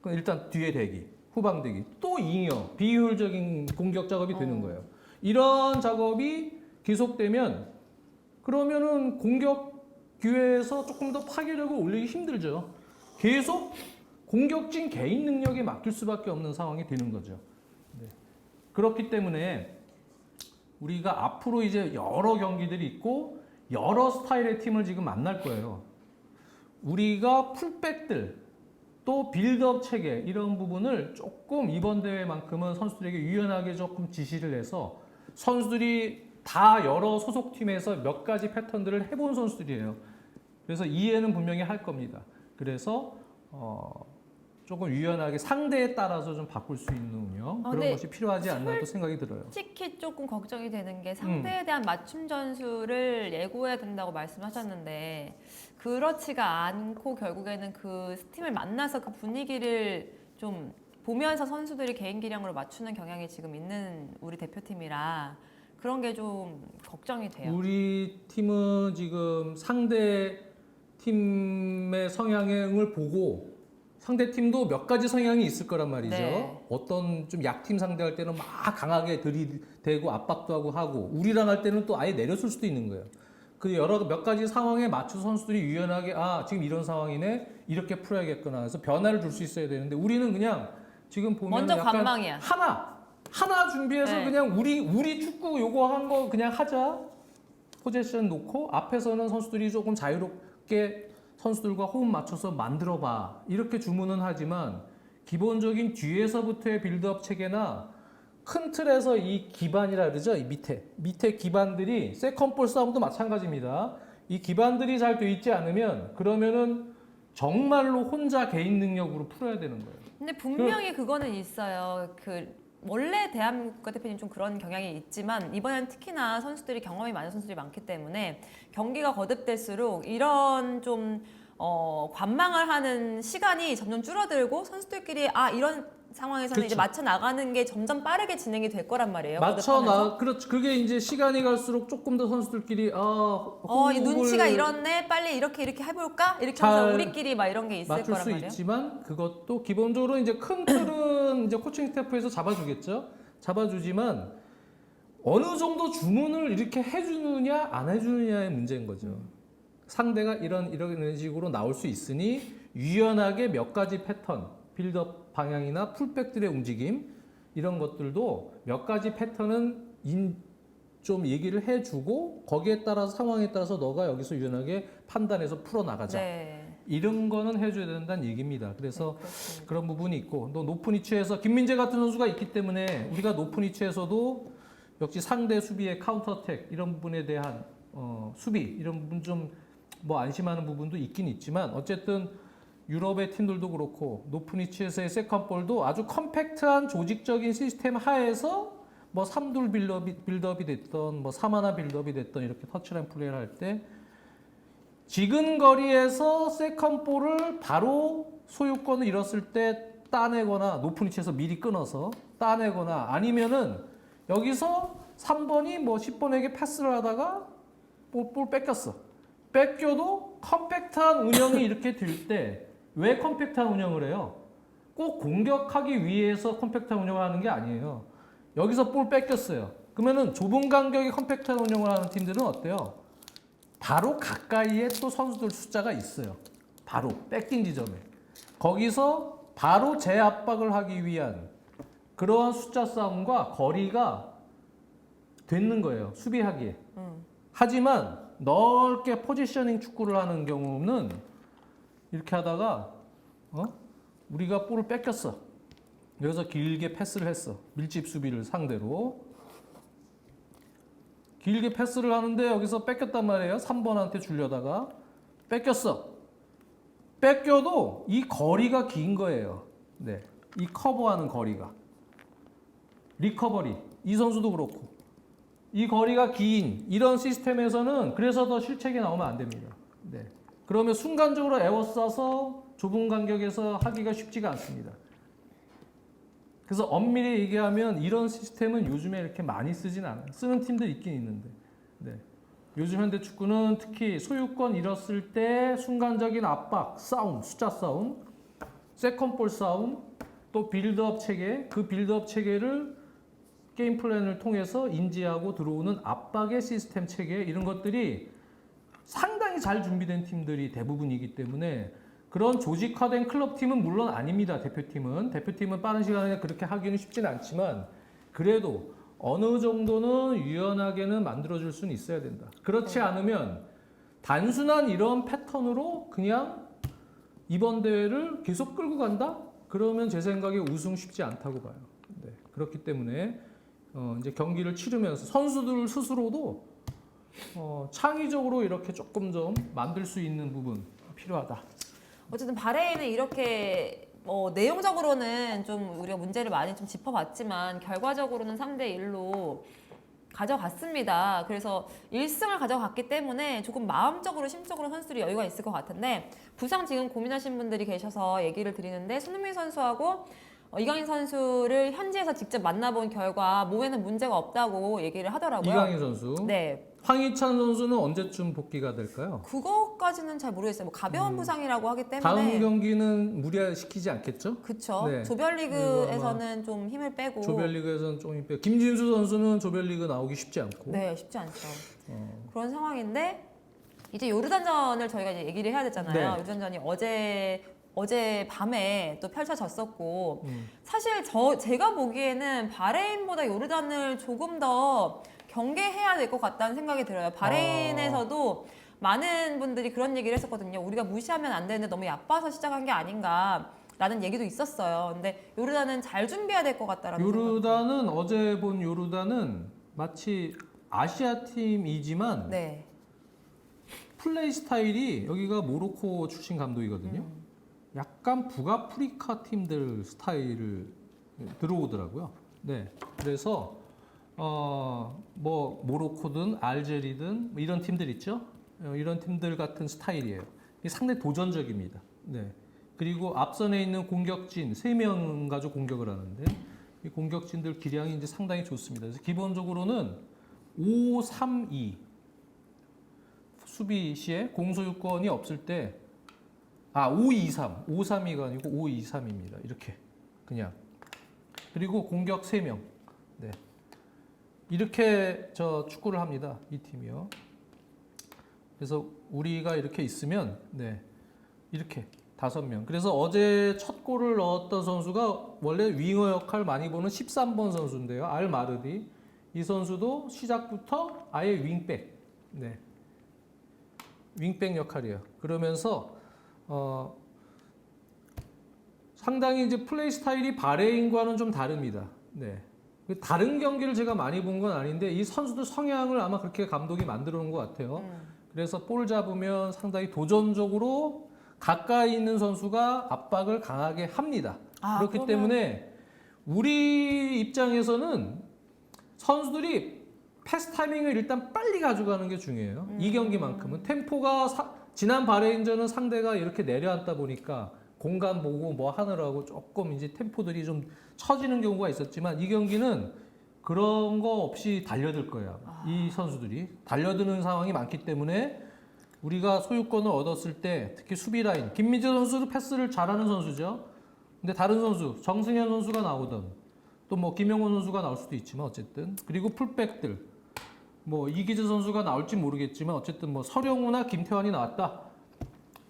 그럼 일단 뒤에 대기, 후방 대기, 또 잉여, 비효율적인 공격 작업이 되는 거예요. 이런 작업이 계속되면 그러면은 공격 기회에서 조금 더 파괴력을 올리기 힘들죠. 계속 공격진 개인 능력에 맡길 수밖에 없는 상황이 되는 거죠. 네. 그렇기 때문에 우리가 앞으로 이제 여러 경기들이 있고 여러 스타일의 팀을 지금 만날 거예요. 우리가 풀백들 또 빌드업 체계 이런 부분을 조금 이번 대회만큼은 선수들에게 유연하게 조금 지시를 해서, 선수들이 다 여러 소속팀에서 몇 가지 패턴들을 해본 선수들이에요. 그래서 이해는 분명히 할 겁니다. 그래서 조금 유연하게 상대에 따라서 좀 바꿀 수 있는 운영, 그런 것이 필요하지 않나 또 생각이 들어요. 솔직히 조금 걱정이 되는 게 상대에 대한 맞춤 전술을 예고해야 된다고 말씀하셨는데 그렇지가 않고 결국에는 그 팀을 만나서 그 분위기를 좀 보면서 선수들이 개인 기량으로 맞추는 경향이 지금 있는 우리 대표팀이라 그런 게 좀 걱정이 돼요. 우리 팀은 지금 상대 팀의 성향을 보고 상대 팀도 몇 가지 성향이 있을 거란 말이죠. 네. 어떤 좀 약팀 상대할 때는 막 강하게 들이대고 압박도 하고 우리랑 할 때는 또 아예 내렸을 수도 있는 거예요. 그 여러 몇 가지 상황에 맞춰 선수들이 유연하게 지금 이런 상황이네 이렇게 풀어야겠구나 해서 변화를 줄 수 있어야 되는데, 우리는 그냥 지금 보면 먼저 약간 관망이야. 하나 준비해서 네. 그냥 우리 축구 요거 한 거 그냥 하자. 포지션 놓고 앞에서는 선수들이 조금 자유롭게 선수들과 호흡 맞춰서 만들어봐 이렇게 주문은 하지만, 기본적인 뒤에서부터의 빌드업 체계나 큰 틀에서 이 기반이라 그러죠. 이 밑에 기반들이 세컨볼 싸움도 마찬가지입니다. 이 기반들이 잘 돼 있지 않으면 그러면은 정말로 혼자 개인 능력으로 풀어야 되는 거예요. 근데 분명히 그거는 있어요. 원래 대한민국 국가대표님 좀 그런 경향이 있지만 이번엔 특히나 선수들이 경험이 많은 선수들이 많기 때문에 경기가 거듭될수록 이런 좀 관망을 하는 시간이 점점 줄어들고 선수들끼리 이런 상황에서는 그쵸. 이제 맞춰 나가는 게 점점 빠르게 진행이 될 거란 말이에요. 그렇죠. 그게 이제 시간이 갈수록 조금 더 선수들끼리 이 눈치가 이렇네. 빨리 이렇게 해볼까? 이렇게 하면서 우리끼리 막 이런 게 있을 맞출 거란 수 말이에요. 있지만 그것도 기본적으로 이제 큰 틀은 이제 코칭 스태프에서 잡아주겠죠. 잡아주지만 어느 정도 주문을 이렇게 해주느냐 안 해주느냐의 문제인 거죠. 상대가 이런 식으로 나올 수 있으니 유연하게 몇 가지 패턴, 빌드업 방향이나 풀백들의 움직임 이런 것들도 몇 가지 패턴은 좀 얘기를 해주고 거기에 따라서 상황에 따라서 너가 여기서 유연하게 판단해서 풀어나가자. 네. 이런 거는 해줘야 된다는 얘기입니다. 그래서 네, 그렇습니다. 그런 부분이 있고 또 높은 위치에서 김민재 같은 선수가 있기 때문에 우리가 높은 위치에서도 역시 상대 수비의 카운터택 이런 부분에 대한 수비 이런 부분 좀 뭐 안심하는 부분도 있긴 있지만 어쨌든 유럽의 팀들도 그렇고 높은 위치에서의 세컨볼도 아주 컴팩트한 조직적인 시스템 하에서 뭐 3둘 빌드업이 됐던 뭐 3하나 빌드업이 됐던 이렇게 터치라인 플레이를 할 때 지근거리에서 세컨볼을 바로 소유권을 잃었을 때 따내거나 높은 위치에서 미리 끊어서 따내거나 아니면은 여기서 3번이 뭐 10번에게 패스를 하다가 볼 뺏겼어. 뺏겨도 컴팩트한 운영이 이렇게 될 때 왜 컴팩트한 운영을 해요? 꼭 공격하기 위해서 컴팩트한 운영을 하는 게 아니에요. 여기서 볼 뺏겼어요. 그러면은 좁은 간격의 컴팩트한 운영을 하는 팀들은 어때요? 바로 가까이에 또 선수들 숫자가 있어요. 바로 뺏긴 지점에. 거기서 바로 재압박을 하기 위한 그러한 숫자 싸움과 거리가 되는 거예요. 수비하기에. 하지만 넓게 포지셔닝 축구를 하는 경우는 이렇게 하다가 우리가 볼을 뺏겼어. 여기서 길게 패스를 했어. 밀집 수비를 상대로. 길게 패스를 하는데 여기서 뺏겼단 말이에요. 3번한테 주려다가 뺏겼어. 뺏겨도 이 거리가 긴 거예요. 네, 이 커버하는 거리가. 리커버리. 이 선수도 그렇고. 이 거리가 긴 이런 시스템에서는 그래서 더 실책이 나오면 안 됩니다. 네. 그러면 순간적으로 에워싸서 좁은 간격에서 하기가 쉽지가 않습니다. 그래서 엄밀히 얘기하면 이런 시스템은 요즘에 이렇게 많이 쓰진 않아요. 쓰는 팀들 있긴 있는데. 네. 요즘 현대 축구는 특히 소유권 잃었을 때 순간적인 압박, 싸움, 숫자 싸움, 세컨볼 싸움, 또 빌드업 체계, 그 빌드업 체계를 게임 플랜을 통해서 인지하고 들어오는 압박의 시스템 체계 이런 것들이 상당히 잘 준비된 팀들이 대부분이기 때문에 그런 조직화된 클럽팀은 물론 아닙니다. 대표팀은 빠른 시간에 그렇게 하기는 쉽진 않지만 그래도 어느 정도는 유연하게는 만들어줄 수는 있어야 된다. 그렇지 않으면 단순한 이런 패턴으로 그냥 이번 대회를 계속 끌고 간다? 그러면 제 생각에 우승 쉽지 않다고 봐요. 네. 그렇기 때문에 이제 경기를 치르면서 선수들 스스로도 창의적으로 이렇게 조금 좀 만들 수 있는 부분 필요하다. 어쨌든 바레인은 이렇게 내용적으로는 좀 우리가 문제를 많이 좀 짚어봤지만 결과적으로는 3대1로 가져갔습니다. 그래서 1승을 가져갔기 때문에 조금 마음적으로 심적으로 선수들이 여유가 있을 것 같은데 부상 지금 고민하신 분들이 계셔서 얘기를 드리는데 손흥민 선수하고 이강인 선수를 현지에서 직접 만나본 결과 몸에는 문제가 없다고 얘기를 하더라고요. 이강인 선수. 네. 황희찬 선수는 언제쯤 복귀가 될까요? 그거까지는 잘 모르겠어요. 뭐 가벼운 부상이라고 하기 때문에. 다음 경기는 무리시키지 않겠죠? 그쵸. 네. 조별리그에서는 좀 힘을 빼고. 조별리그에서는 좀 힘 빼고. 김진수 선수는 조별리그 나오기 쉽지 않고. 네, 쉽지 않죠. 그런 상황인데 이제 요르단전을 저희가 이제 얘기를 해야 되잖아요. 네. 요르단전이 어제 밤에 또 펼쳐졌었고 사실 제가 보기에는 바레인보다 요르단을 조금 더 경계해야 될 것 같다는 생각이 들어요. 바레인에서도 많은 분들이 그런 얘기를 했었거든요. 우리가 무시하면 안 되는데 너무 야빠서 시작한 게 아닌가라는 얘기도 있었어요. 근데 요르단은 잘 준비해야 될 것 같다라는 요르단은 어제 본 요르단은 마치 아시아 팀이지만 네. 플레이 스타일이 여기가 모로코 출신 감독이거든요. 약간 북아프리카 팀들 스타일을 들어오더라고요. 네. 그래서 뭐 모로코든 알제리든 뭐 이런 팀들 있죠. 이런 팀들 같은 스타일이에요. 이게 상당히 도전적입니다. 네. 그리고 앞선에 있는 공격진 3명 가지고 공격을 하는데 이 공격진들 기량이 이제 상당히 좋습니다. 그래서 기본적으로는 5-3-2 수비 시에 공소유권이 없을 때 5-2-3 5-3-2가 아니고 5-2-3입니다. 이렇게 그냥 그리고 공격 3명 네. 이렇게 축구를 합니다. 이 팀이요. 그래서 우리가 이렇게 있으면 네. 이렇게 5명. 그래서 어제 첫 골을 넣었던 선수가 원래 윙어 역할 많이 보는 13번 선수인데요. 알마르디. 이 선수도 시작부터 아예 윙백. 네. 윙백 역할이에요. 그러면서 상당히 이제 플레이 스타일이 바레인과는 좀 다릅니다. 네. 다른 경기를 제가 많이 본 건 아닌데 이 선수들 성향을 아마 그렇게 감독이 만들어 놓은 것 같아요. 그래서 볼 잡으면 상당히 도전적으로 가까이 있는 선수가 압박을 강하게 합니다. 그렇기 때문에 우리 입장에서는 선수들이 패스 타이밍을 일단 빨리 가져가는 게 중요해요. 이 경기만큼은 템포가 지난 바레인전은 상대가 이렇게 내려앉다 보니까 공간 보고 뭐 하느라고 조금 이제 템포들이 좀 처지는 경우가 있었지만 이 경기는 그런 거 없이 달려들 거예요. 이 선수들이 달려드는 상황이 많기 때문에 우리가 소유권을 얻었을 때 특히 수비 라인 김민재 선수도 패스를 잘하는 선수죠. 근데 다른 선수 정승현 선수가 나오든 또 뭐 김영호 선수가 나올 수도 있지만 어쨌든 그리고 풀백들 뭐 이기재 선수가 나올지 모르겠지만 어쨌든 뭐 서령우나 김태환이 나왔다.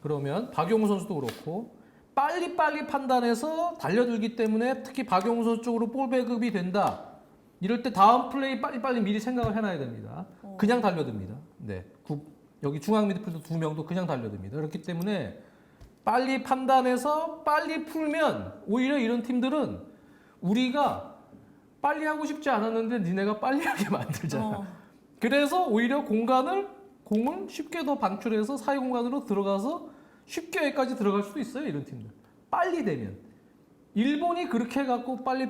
그러면 박용우 선수도 그렇고 빨리빨리 판단해서 달려들기 때문에 특히 박용우 선수 쪽으로 볼 배급이 된다. 이럴 때 다음 플레이 빨리빨리 미리 생각을 해놔야 됩니다. 그냥 달려듭니다. 네. 여기 중앙 미드필더 2명도 그냥 달려듭니다. 그렇기 때문에 빨리 판단해서 빨리 풀면 오히려 이런 팀들은 우리가 빨리 하고 싶지 않았는데 니네가 빨리 하게 만들잖아. 그래서 오히려 공을 쉽게 더 방출해서 사이 공간으로 들어가서 쉽게 여기까지 들어갈 수도 있어요. 이런 팀들. 빨리 되면. 일본이 그렇게 해갖고 빨리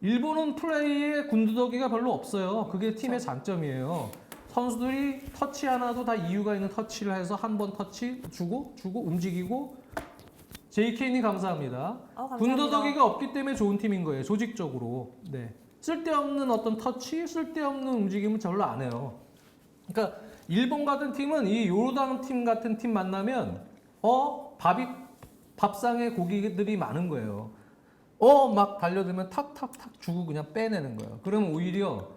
일본은 플레이에 군두더기가 별로 없어요. 그게 팀의 장점이에요. 선수들이 터치 하나도 다 이유가 있는 터치를 해서 한 번 터치 주고 움직이고 JK님 감사합니다. 감사합니다. 군더더기가 없기 때문에 좋은 팀인 거예요. 조직적으로. 네. 쓸데없는 어떤 터치, 쓸데없는 움직임은 별로 안 해요. 그러니까 일본 같은 팀은 이 요르단 팀 같은 팀 만나면 밥상에 고기들이 많은 거예요. 막 달려들면 탁탁탁 주고 그냥 빼내는 거예요. 그러면 오히려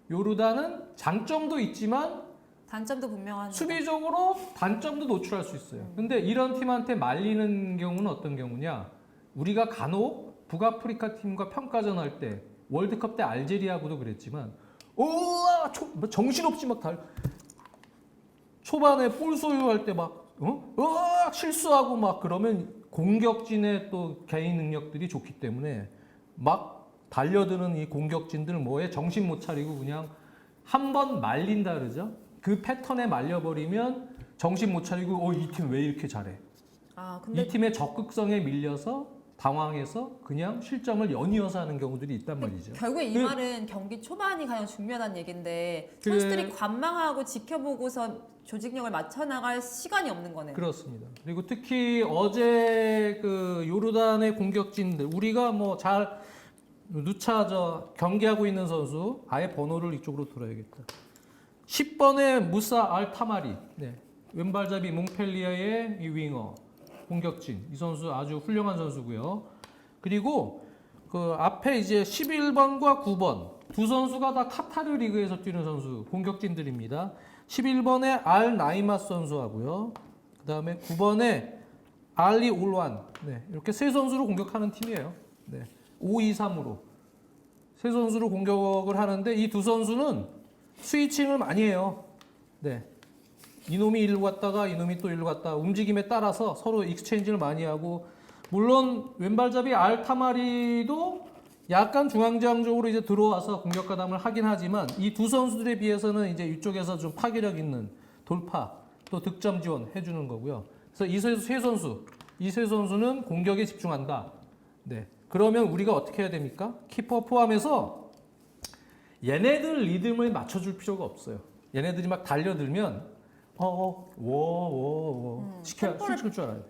요르단은 장점도 있지만 단점도 분명한 수비적으로 단점도 노출할 수 있어요. 근데 이런 팀한테 말리는 경우는 어떤 경우냐? 우리가 간혹 북아프리카 팀과 평가전 할 때 월드컵 때 알제리하고도 그랬지만 정신없이 막 초반에 볼 소유할 때 막 실수하고 막 그러면 공격진의 또 개인 능력들이 좋기 때문에 막 달려드는 이 공격진들 뭐에 정신 못 차리고 그냥 한 번 말린다 그러죠. 그 패턴에 말려버리면 정신 못 차리고 이 팀 왜 이렇게 잘해? 근데 이 팀의 적극성에 밀려서 당황해서 그냥 실점을 연이어서 하는 경우들이 있단 말이죠. 결국 이 말은 경기 초반이 가장 중요하다는 얘기인데 선수들이 관망하고 지켜보고서 조직력을 맞춰나갈 시간이 없는 거네요. 그렇습니다. 그리고 특히 어제 그 요르단의 공격진들 우리가 뭐 잘 누차 경기하고 있는 선수 아예 번호를 이쪽으로 들어야겠다. 10번의 무사 알타마리 왼발잡이 몽펠리아의 이 윙어 공격진 이 선수 아주 훌륭한 선수고요. 그리고 그 앞에 이제 11번과 9번 두 선수가 다 카타르 리그에서 뛰는 선수 공격진들입니다. 11번의 알 나이마스 선수하고요. 그다음에 9번의 알리 올완 이렇게 세 선수로 공격하는 팀이에요. 5-2-3으로 세 선수로 공격을 하는데 이 두 선수는 스위칭을 많이 해요. 이놈이 일로 갔다가 이놈이 또 일로 갔다가 움직임에 따라서 서로 익스체인지를 많이 하고 물론 왼발잡이 알타마리도 약간 중앙지향적으로 이제 들어와서 공격 가담을 하긴 하지만 이 두 선수들에 비해서는 이제 이쪽에서 좀 파괴력 있는 돌파 또 득점 지원 해주는 거고요. 그래서 이 세 선수는 공격에 집중한다. 그러면 우리가 어떻게 해야 됩니까? 키퍼 포함해서 얘네들 리듬을 맞춰줄 필요가 없어요. 얘네들이 막 달려들면 시킬 줄 알아요.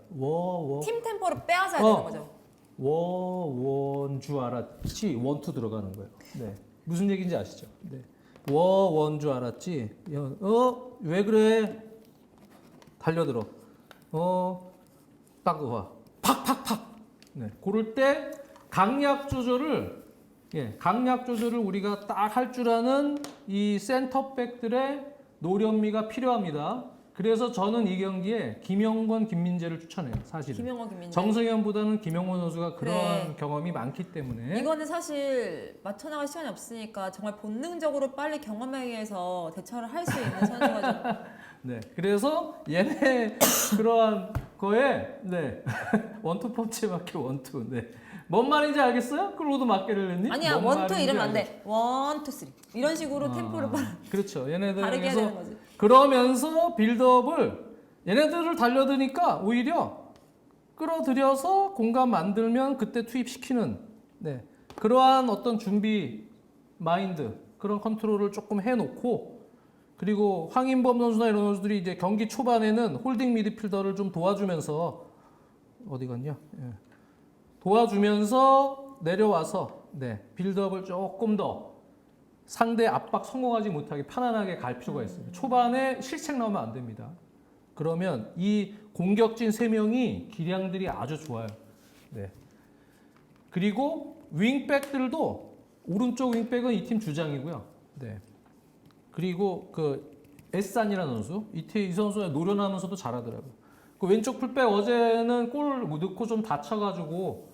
팀 템포를 빼앗아야 되는 거죠. 원 줄 알았지 원투 들어가는 거예요. 무슨 얘기인지 아시죠? 원 줄 알았지. 왜 그래? 달려들어. 딱 와. 팍팍팍. 그럴 때 강약 조절을 우리가 딱 할 줄 아는 이 센터백들의 노련미가 필요합니다. 그래서 저는 이 경기에 김영권, 김민재를 추천해요. 사실은. 김영권, 김민재. 정승현보다는 김영권 선수가 그런 그래. 경험이 많기 때문에 이거는 사실 맞춰나갈 시간이 없으니까 정말 본능적으로 빨리 경험에 의해서 대처를 할 수 있는 선수가 좀 네. 그래서 얘네 그러한 거에 네. 원투 펀치에 맞게 원투. 네. 뭔 말인지 알겠어요? 클로드 마케렐레님? 아니야 뭔 원투 말인지 이러면 안 알겠어요? 돼. 원, 투, 쓰리 이런 식으로 템포를 그렇죠. 얘네들 다르게 해야 그래서 되는 거지. 그러면서 빌드업을 얘네들을 달려드니까 오히려 끌어들여서 공간 만들면 그때 투입시키는 네. 그러한 어떤 준비 마인드 그런 컨트롤을 조금 해놓고 그리고 황인범 선수나 이런 선수들이 이제 경기 초반에는 홀딩 미드필더를 좀 도와주면서 어디 갔냐? 예. 도와주면서 내려와서 네. 빌드업을 조금 더 상대 압박 성공하지 못하게 편안하게 갈 필요가 있습니다. 초반에 실책 나오면 안 됩니다. 그러면 이 공격진 3명이 기량들이 아주 좋아요. 네. 그리고 윙백들도 오른쪽 윙백은 이 팀 주장이고요. 네. 그리고 그 에산이라는 선수, 이 선수가 노련하면서도 잘하더라고요. 그 왼쪽 풀백 어제는 골 넣고 좀 다쳐가지고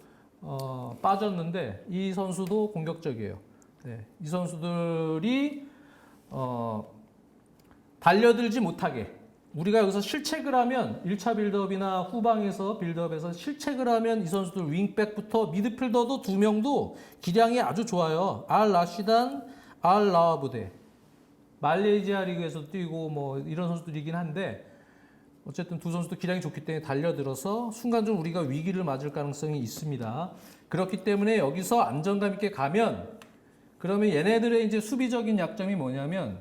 빠졌는데 이 선수도 공격적이에요. 네. 이 선수들이 달려들지 못하게 우리가 여기서 실책을 하면 1차 빌드업이나 후방에서 빌드업에서 실책을 하면 이 선수들 윙백부터 미드필더도 2명도 기량이 아주 좋아요. 알 라시단, 알 라와부데. 말레이시아 리그에서 뛰고 뭐 이런 선수들이긴 한데 어쨌든 두 선수도 기량이 좋기 때문에 달려들어서 순간적으로 우리가 위기를 맞을 가능성이 있습니다. 그렇기 때문에 여기서 안정감 있게 가면 그러면 얘네들의 이제 수비적인 약점이 뭐냐면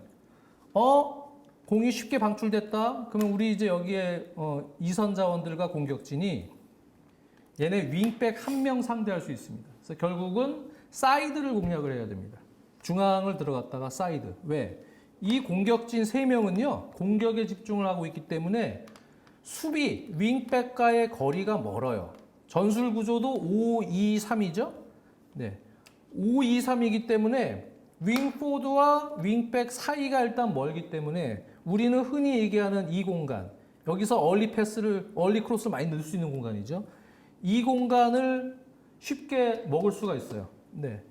공이 쉽게 방출됐다. 그러면 우리 이제 여기에 이선 자원들과 공격진이 얘네 윙백 1명 상대할 수 있습니다. 그래서 결국은 사이드를 공략을 해야 됩니다. 중앙을 들어갔다가 사이드. 왜? 이 공격진 3명은요. 공격에 집중을 하고 있기 때문에 수비 윙백과의 거리가 멀어요. 전술 구조도 5-2-3이죠. 네. 5-2-3이기 때문에 윙포드와 윙백 사이가 일단 멀기 때문에 우리는 흔히 얘기하는 이 공간 여기서 얼리 크로스를 많이 넣을 수 있는 공간이죠. 이 공간을 쉽게 먹을 수가 있어요. 네.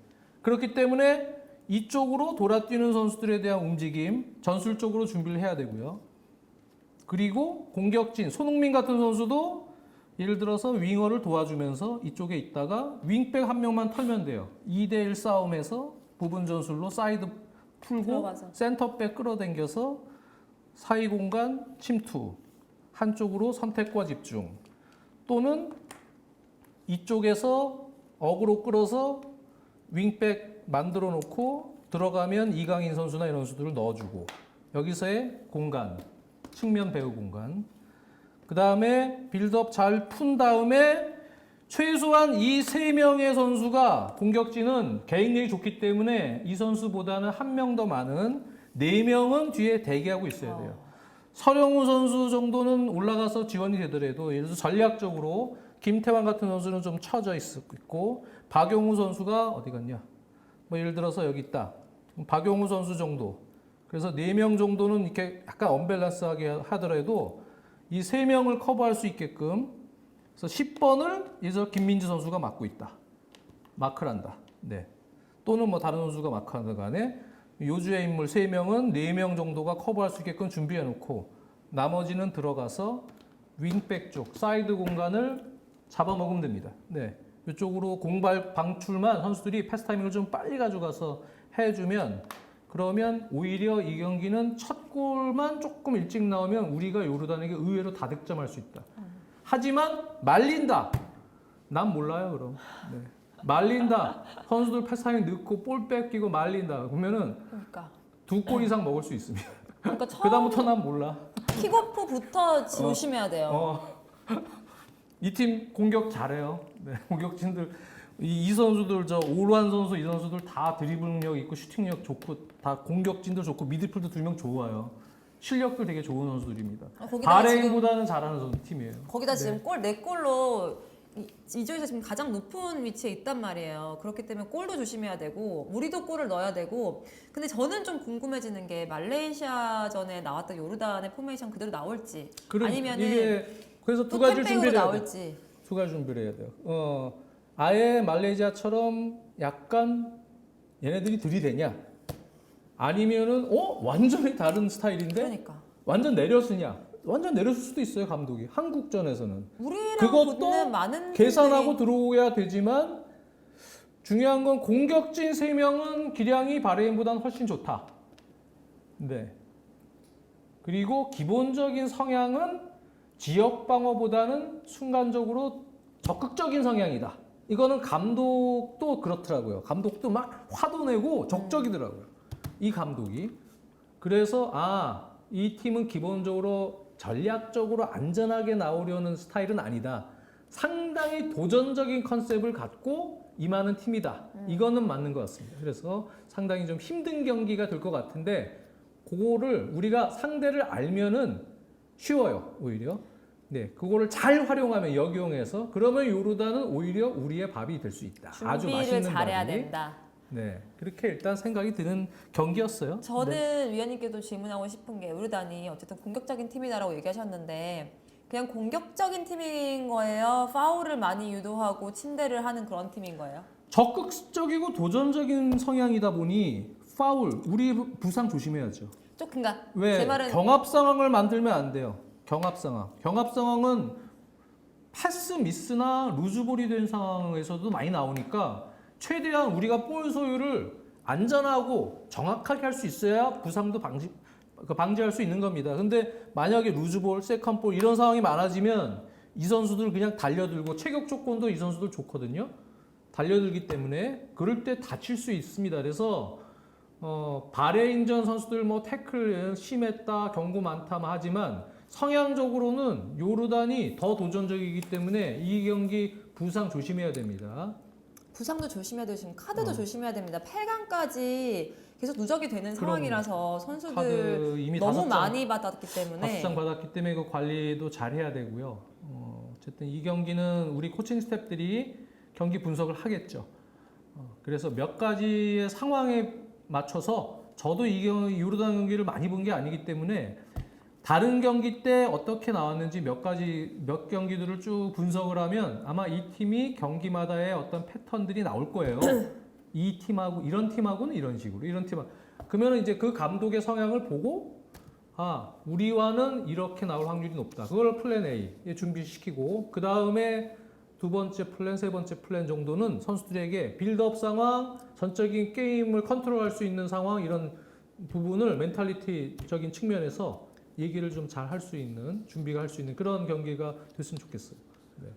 그렇기 때문에 이쪽으로 돌아뛰는 선수들에 대한 움직임 전술적으로 준비를 해야 되고요. 그리고 공격진 손흥민 같은 선수도 예를 들어서 윙어를 도와주면서 이쪽에 있다가 윙백 1명만 털면 돼요. 2대1 싸움에서 부분 전술로 사이드 풀고 들어가서. 센터백 끌어당겨서 사이 공간 침투 한쪽으로 선택과 집중 또는 이쪽에서 어그로 끌어서 윙백 만들어 놓고 들어가면 이강인 선수나 이런 선수들을 넣어주고 여기서의 공간 측면 배우 공간 그 다음에 빌드업 잘 푼 다음에 최소한 이 3명의 선수가 공격진은 개인력이 좋기 때문에 이 선수보다는 1명 더 많은 4명은 뒤에 대기하고 있어야 돼요. 서령우 선수 정도는 올라가서 지원이 되더라도 예를 들어서 전략적으로 김태환 같은 선수는 좀 처져 있고 박용우 선수가 어디 갔냐? 뭐 예를 들어서 여기 있다. 박용우 선수 정도. 그래서 4명 정도는 이렇게 약간 언밸런스하게 하더라도 이 3명을 커버할 수 있게끔 그래서 10번을 예를 김민지 선수가 맡고 있다. 마크를 한다. 네. 또는 뭐 다른 선수가 마크하는 간에 요주의 인물 3명은 4명 정도가 커버할 수 있게끔 준비해 놓고 나머지는 들어가서 윙백 쪽 사이드 공간을 잡아먹으면 됩니다. 네. 이쪽으로 공발 방출만 선수들이 패스 타이밍을 좀 빨리 가져가서 해주면 그러면 오히려 이 경기는 첫 골만 조금 일찍 나오면 우리가 요르단에게 의외로 다득점할 수 있다. 하지만 말린다. 난 몰라요 그럼. 네. 말린다. 선수들 패스 타이밍 늦고 볼 뺏기고 말린다. 그러면은 그러니까 2골 이상 먹을 수 있습니다. 그러니까 처음 그다음부터 난 몰라. 킥오프부터 조심해야 돼요. 이 팀 공격 잘해요. 네, 공격진들 이 선수들 저 오르한 선수 이 선수들 다 드리블 능력 있고 슈팅력 좋고 다 공격진도 좋고 미드필더 2명 좋아요. 실력도 되게 좋은 선수들입니다. 거기다가 바레인보다는 잘하는 팀이에요. 거기다 지금 골 4골로 이조에서 지금 가장 높은 위치에 있단 말이에요. 그렇기 때문에 골도 조심해야 되고 우리도 골을 넣어야 되고. 근데 저는 좀 궁금해지는 게 말레이시아전에 나왔던 요르단의 포메이션 그대로 나올지 아니면은 이게 그래서 두 또 가지를 캠페인으로 준비를 해야 돼요. 나올지. 두 가지 준비를 해야 돼요. 아예 말레이시아처럼 약간 얘네들이 들이대냐? 아니면은 완전히 다른 스타일인데 그러니까 완전 내려쓰냐? 완전 내렸을 수도 있어요, 감독이. 한국전에서는. 우리랑 그것도 붙는 많은 계산하고 팀들이- 들어오야 되지만 중요한 건 공격진 3명은 기량이 바레인보다는 훨씬 좋다. 네. 그리고 기본적인 성향은 지역 방어보다는 순간적으로 적극적인 성향이다. 이거는 감독도 그렇더라고요. 감독도 막 화도 내고 적적이더라고요. 이 감독이. 그래서 이 팀은 기본적으로 전략적으로 안전하게 나오려는 스타일은 아니다. 상당히 도전적인 컨셉을 갖고 임하는 팀이다. 이거는 맞는 것 같습니다. 그래서 상당히 좀 힘든 경기가 될 것 같은데 그거를 우리가 상대를 알면은 쉬워요. 오히려. 네, 그거를 잘 활용하면 역이용해서 그러면 요르단은 오히려 우리의 밥이 될 수 있다. 아주 준비를 맛있는 잘해야 밥이. 된다. 네, 그렇게 일단 생각이 드는 경기였어요. 저는 네. 위원님께도 질문하고 싶은 게 요르단이 어쨌든 공격적인 팀이다라고 얘기하셨는데 그냥 공격적인 팀인 거예요? 파울을 많이 유도하고 침대를 하는 그런 팀인 거예요? 적극적이고 도전적인 성향이다 보니 파울, 우리 부상 조심해야죠. 좀 그러니까 제 왜 말은 경합 상황을 만들면 안 돼요. 경합 상황. 경합 상황은 패스 미스나 루즈볼이 된 상황에서도 많이 나오니까 최대한 우리가 볼 소유를 안전하고 정확하게 할 수 있어야 부상도 방지할 수 있는 겁니다. 근데 만약에 루즈볼, 세컨볼 이런 상황이 많아지면 이 선수들 그냥 달려들고 체격 조건도 이 선수들 좋거든요. 달려들기 때문에 그럴 때 다칠 수 있습니다. 그래서 바레인전 선수들 뭐 태클 심했다, 경고 많다 하지만 성향적으로는 요르단이 더 도전적이기 때문에 이 경기 부상 조심해야 됩니다. 부상도 조심해야 되고 지금 카드도 조심해야 됩니다. 8강까지 계속 누적이 되는 상황이라서 선수들 카드 이미 너무 5장 많이 받았기 때문에 5장 받았기 때문에 그 관리도 잘 해야 되고요. 어쨌든 이 경기는 우리 코칭 스태프들이 경기 분석을 하겠죠. 그래서 몇 가지의 상황에 맞춰서 저도 이 경기 요르단 경기를 많이 본 게 아니기 때문에 다른 경기 때 어떻게 나왔는지 몇 경기들을 쭉 분석을 하면 아마 이 팀이 경기마다의 어떤 패턴들이 나올 거예요. 이 팀하고 이런 팀하고는 이런 식으로 이런 팀하고 그러면 이제 그 감독의 성향을 보고 우리와는 이렇게 나올 확률이 높다. 그걸 플랜 A에 준비시키고 그 다음에 두 번째 플랜, 세 번째 플랜 정도는 선수들에게 빌드업 상황, 전적인 게임을 컨트롤할 수 있는 상황 이런 부분을 멘탈리티적인 측면에서 얘기를 좀 잘 할 수 있는 준비가 할 수 있는 그런 경기가 됐으면 좋겠어요. 네.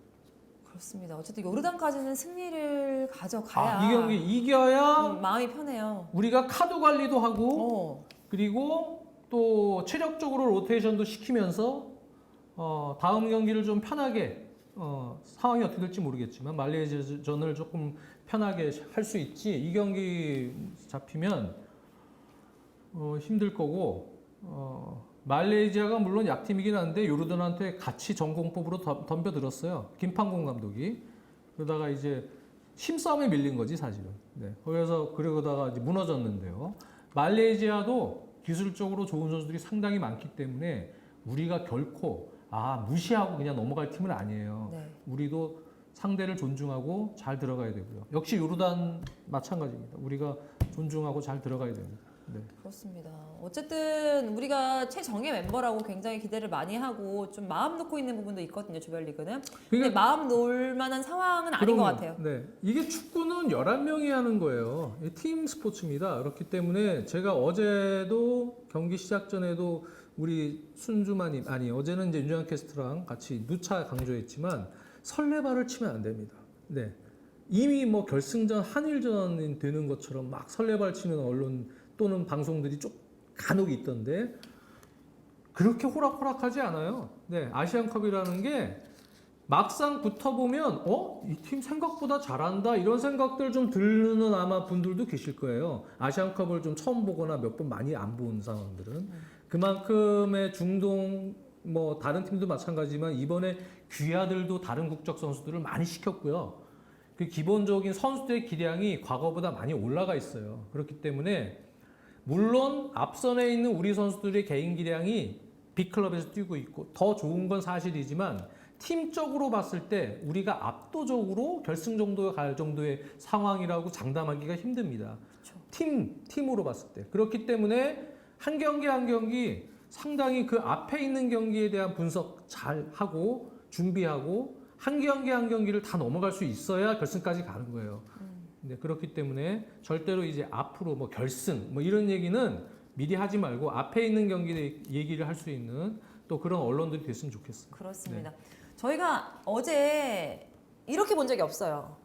그렇습니다. 어쨌든 요르단까지는 승리를 가져가야 이 경기 이겨야 마음이 편해요. 우리가 카드 관리도 하고 그리고 또 체력적으로 로테이션도 시키면서 다음 경기를 좀 편하게 상황이 어떻게 될지 모르겠지만 말레이시아전을 조금 편하게 할 수 있지 이 경기 잡히면 힘들 거고 말레이시아가 물론 약팀이긴 한데 요르단한테 같이 전공법으로 덤벼들었어요. 김판공 감독이. 그러다가 이제 힘싸움에 밀린 거지 사실은. 네. 그러다가 이제 무너졌는데요. 말레이시아도 기술적으로 좋은 선수들이 상당히 많기 때문에 우리가 결코 무시하고 그냥 넘어갈 팀은 아니에요. 네. 우리도 상대를 존중하고 잘 들어가야 되고요. 역시 요르단 마찬가지입니다. 우리가 존중하고 잘 들어가야 됩니다. 네. 그렇습니다. 어쨌든 우리가 최정예 멤버라고 굉장히 기대를 많이 하고 좀 마음 놓고 있는 부분도 있거든요. 조별리그는. 근데 마음 놓을 만한 상황은 아닌 것 같아요. 네. 이게 축구는 11명이 하는 거예요. 팀 스포츠입니다. 그렇기 때문에 제가 어제도 경기 시작 전에도 우리 순주마님 어제는 이제 윤정한 캐스트랑 같이 누차 강조했지만 설레발을 치면 안 됩니다. 네. 이미 뭐 결승전 한일전이 되는 것처럼 막 설레발 치는 언론 또는 방송들이 좀 간혹 있던데 그렇게 호락호락하지 않아요. 네, 아시안컵이라는 게 막상 붙어보면 이 팀 생각보다 잘한다 이런 생각들 좀 들는 아마 분들도 계실 거예요. 아시안컵을 좀 처음 보거나 몇 번 많이 안 본 상황들은 그만큼의 중동의 뭐 다른 팀도 마찬가지지만 이번에 귀하들도 다른 국적 선수들을 많이 시켰고요. 그 기본적인 선수들의 기량이 과거보다 많이 올라가 있어요. 그렇기 때문에 물론 앞선에 있는 우리 선수들의 개인 기량이 B클럽에서 뛰고 있고 더 좋은 건 사실이지만 팀적으로 봤을 때 우리가 압도적으로 결승 정도에 갈 정도의 상황이라고 장담하기가 힘듭니다. 팀으로 봤을 때. 그렇기 때문에 한 경기 한 경기 상당히 그 앞에 있는 경기에 대한 분석 잘 하고 준비하고 한 경기 한 경기를 다 넘어갈 수 있어야 결승까지 가는 거예요. 네, 그렇기 때문에 절대로 이제 앞으로 뭐 결승 뭐 이런 얘기는 미리 하지 말고 앞에 있는 경기 얘기를 할 수 있는 또 그런 언론들이 됐으면 좋겠어요. 그렇습니다. 저희가 어제 이렇게 본 적이 없어요.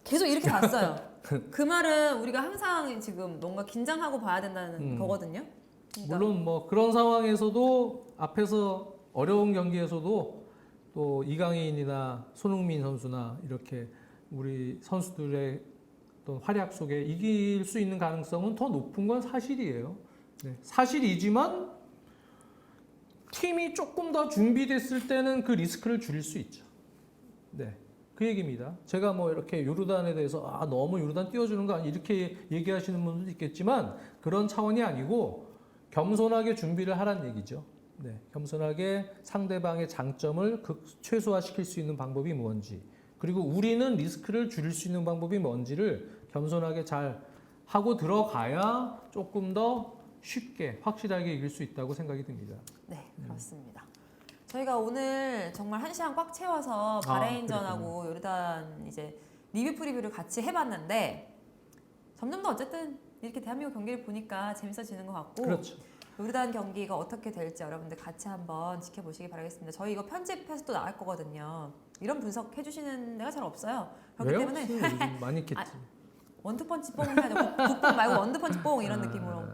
계속 이렇게 봤어요. 그 말은 우리가 항상 지금 뭔가 긴장하고 봐야 된다는 거거든요. 그러니까 물론 뭐 그런 상황에서도 앞에서 어려운 경기에서도 또 이강인이나 손흥민 선수나 이렇게 우리 선수들의 또 활약 속에 이길 수 있는 가능성은 더 높은 건 사실이에요. 네, 사실이지만 팀이 조금 더 준비됐을 때는 그 리스크를 줄일 수 있죠. 네, 그 얘기입니다. 제가 뭐 이렇게 요르단에 대해서 너무 요르단 띄워주는 거 아니 이렇게 얘기하시는 분들도 있겠지만 그런 차원이 아니고 겸손하게 준비를 하란 얘기죠. 네, 겸손하게 상대방의 장점을 최소화시킬 수 있는 방법이 뭔지 그리고 우리는 리스크를 줄일 수 있는 방법이 뭔지를 겸손하게 잘 하고 들어가야 조금 더 쉽게 확실하게 이길 수 있다고 생각이 듭니다. 네, 그렇습니다. 저희가 오늘 정말 1시간 꽉 채워서 바레인전하고 요르단 이제 리뷰 프리뷰를 같이 해봤는데 점점 더 어쨌든 이렇게 대한민국 경기를 보니까 재밌어지는 것 같고 그렇죠. 요르단 경기가 어떻게 될지 여러분들 같이 한번 지켜보시기 바라겠습니다. 저희 이거 편집해서 또 나갈 거거든요. 이런 분석 해주시는 데가 잘 없어요. 그렇기 때문에 요즘 많이 있겠지. 원투펀치 뽕을 해야죠. 국뽕 말고 원투펀치 뽕 이런 느낌으로.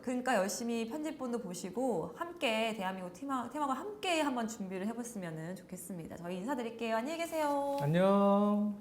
그러니까 열심히 편집본도 보시고 함께 대한민국 팀하고 함께 한번 준비를 해봤으면 좋겠습니다. 저희 인사드릴게요. 안녕히 계세요. 안녕.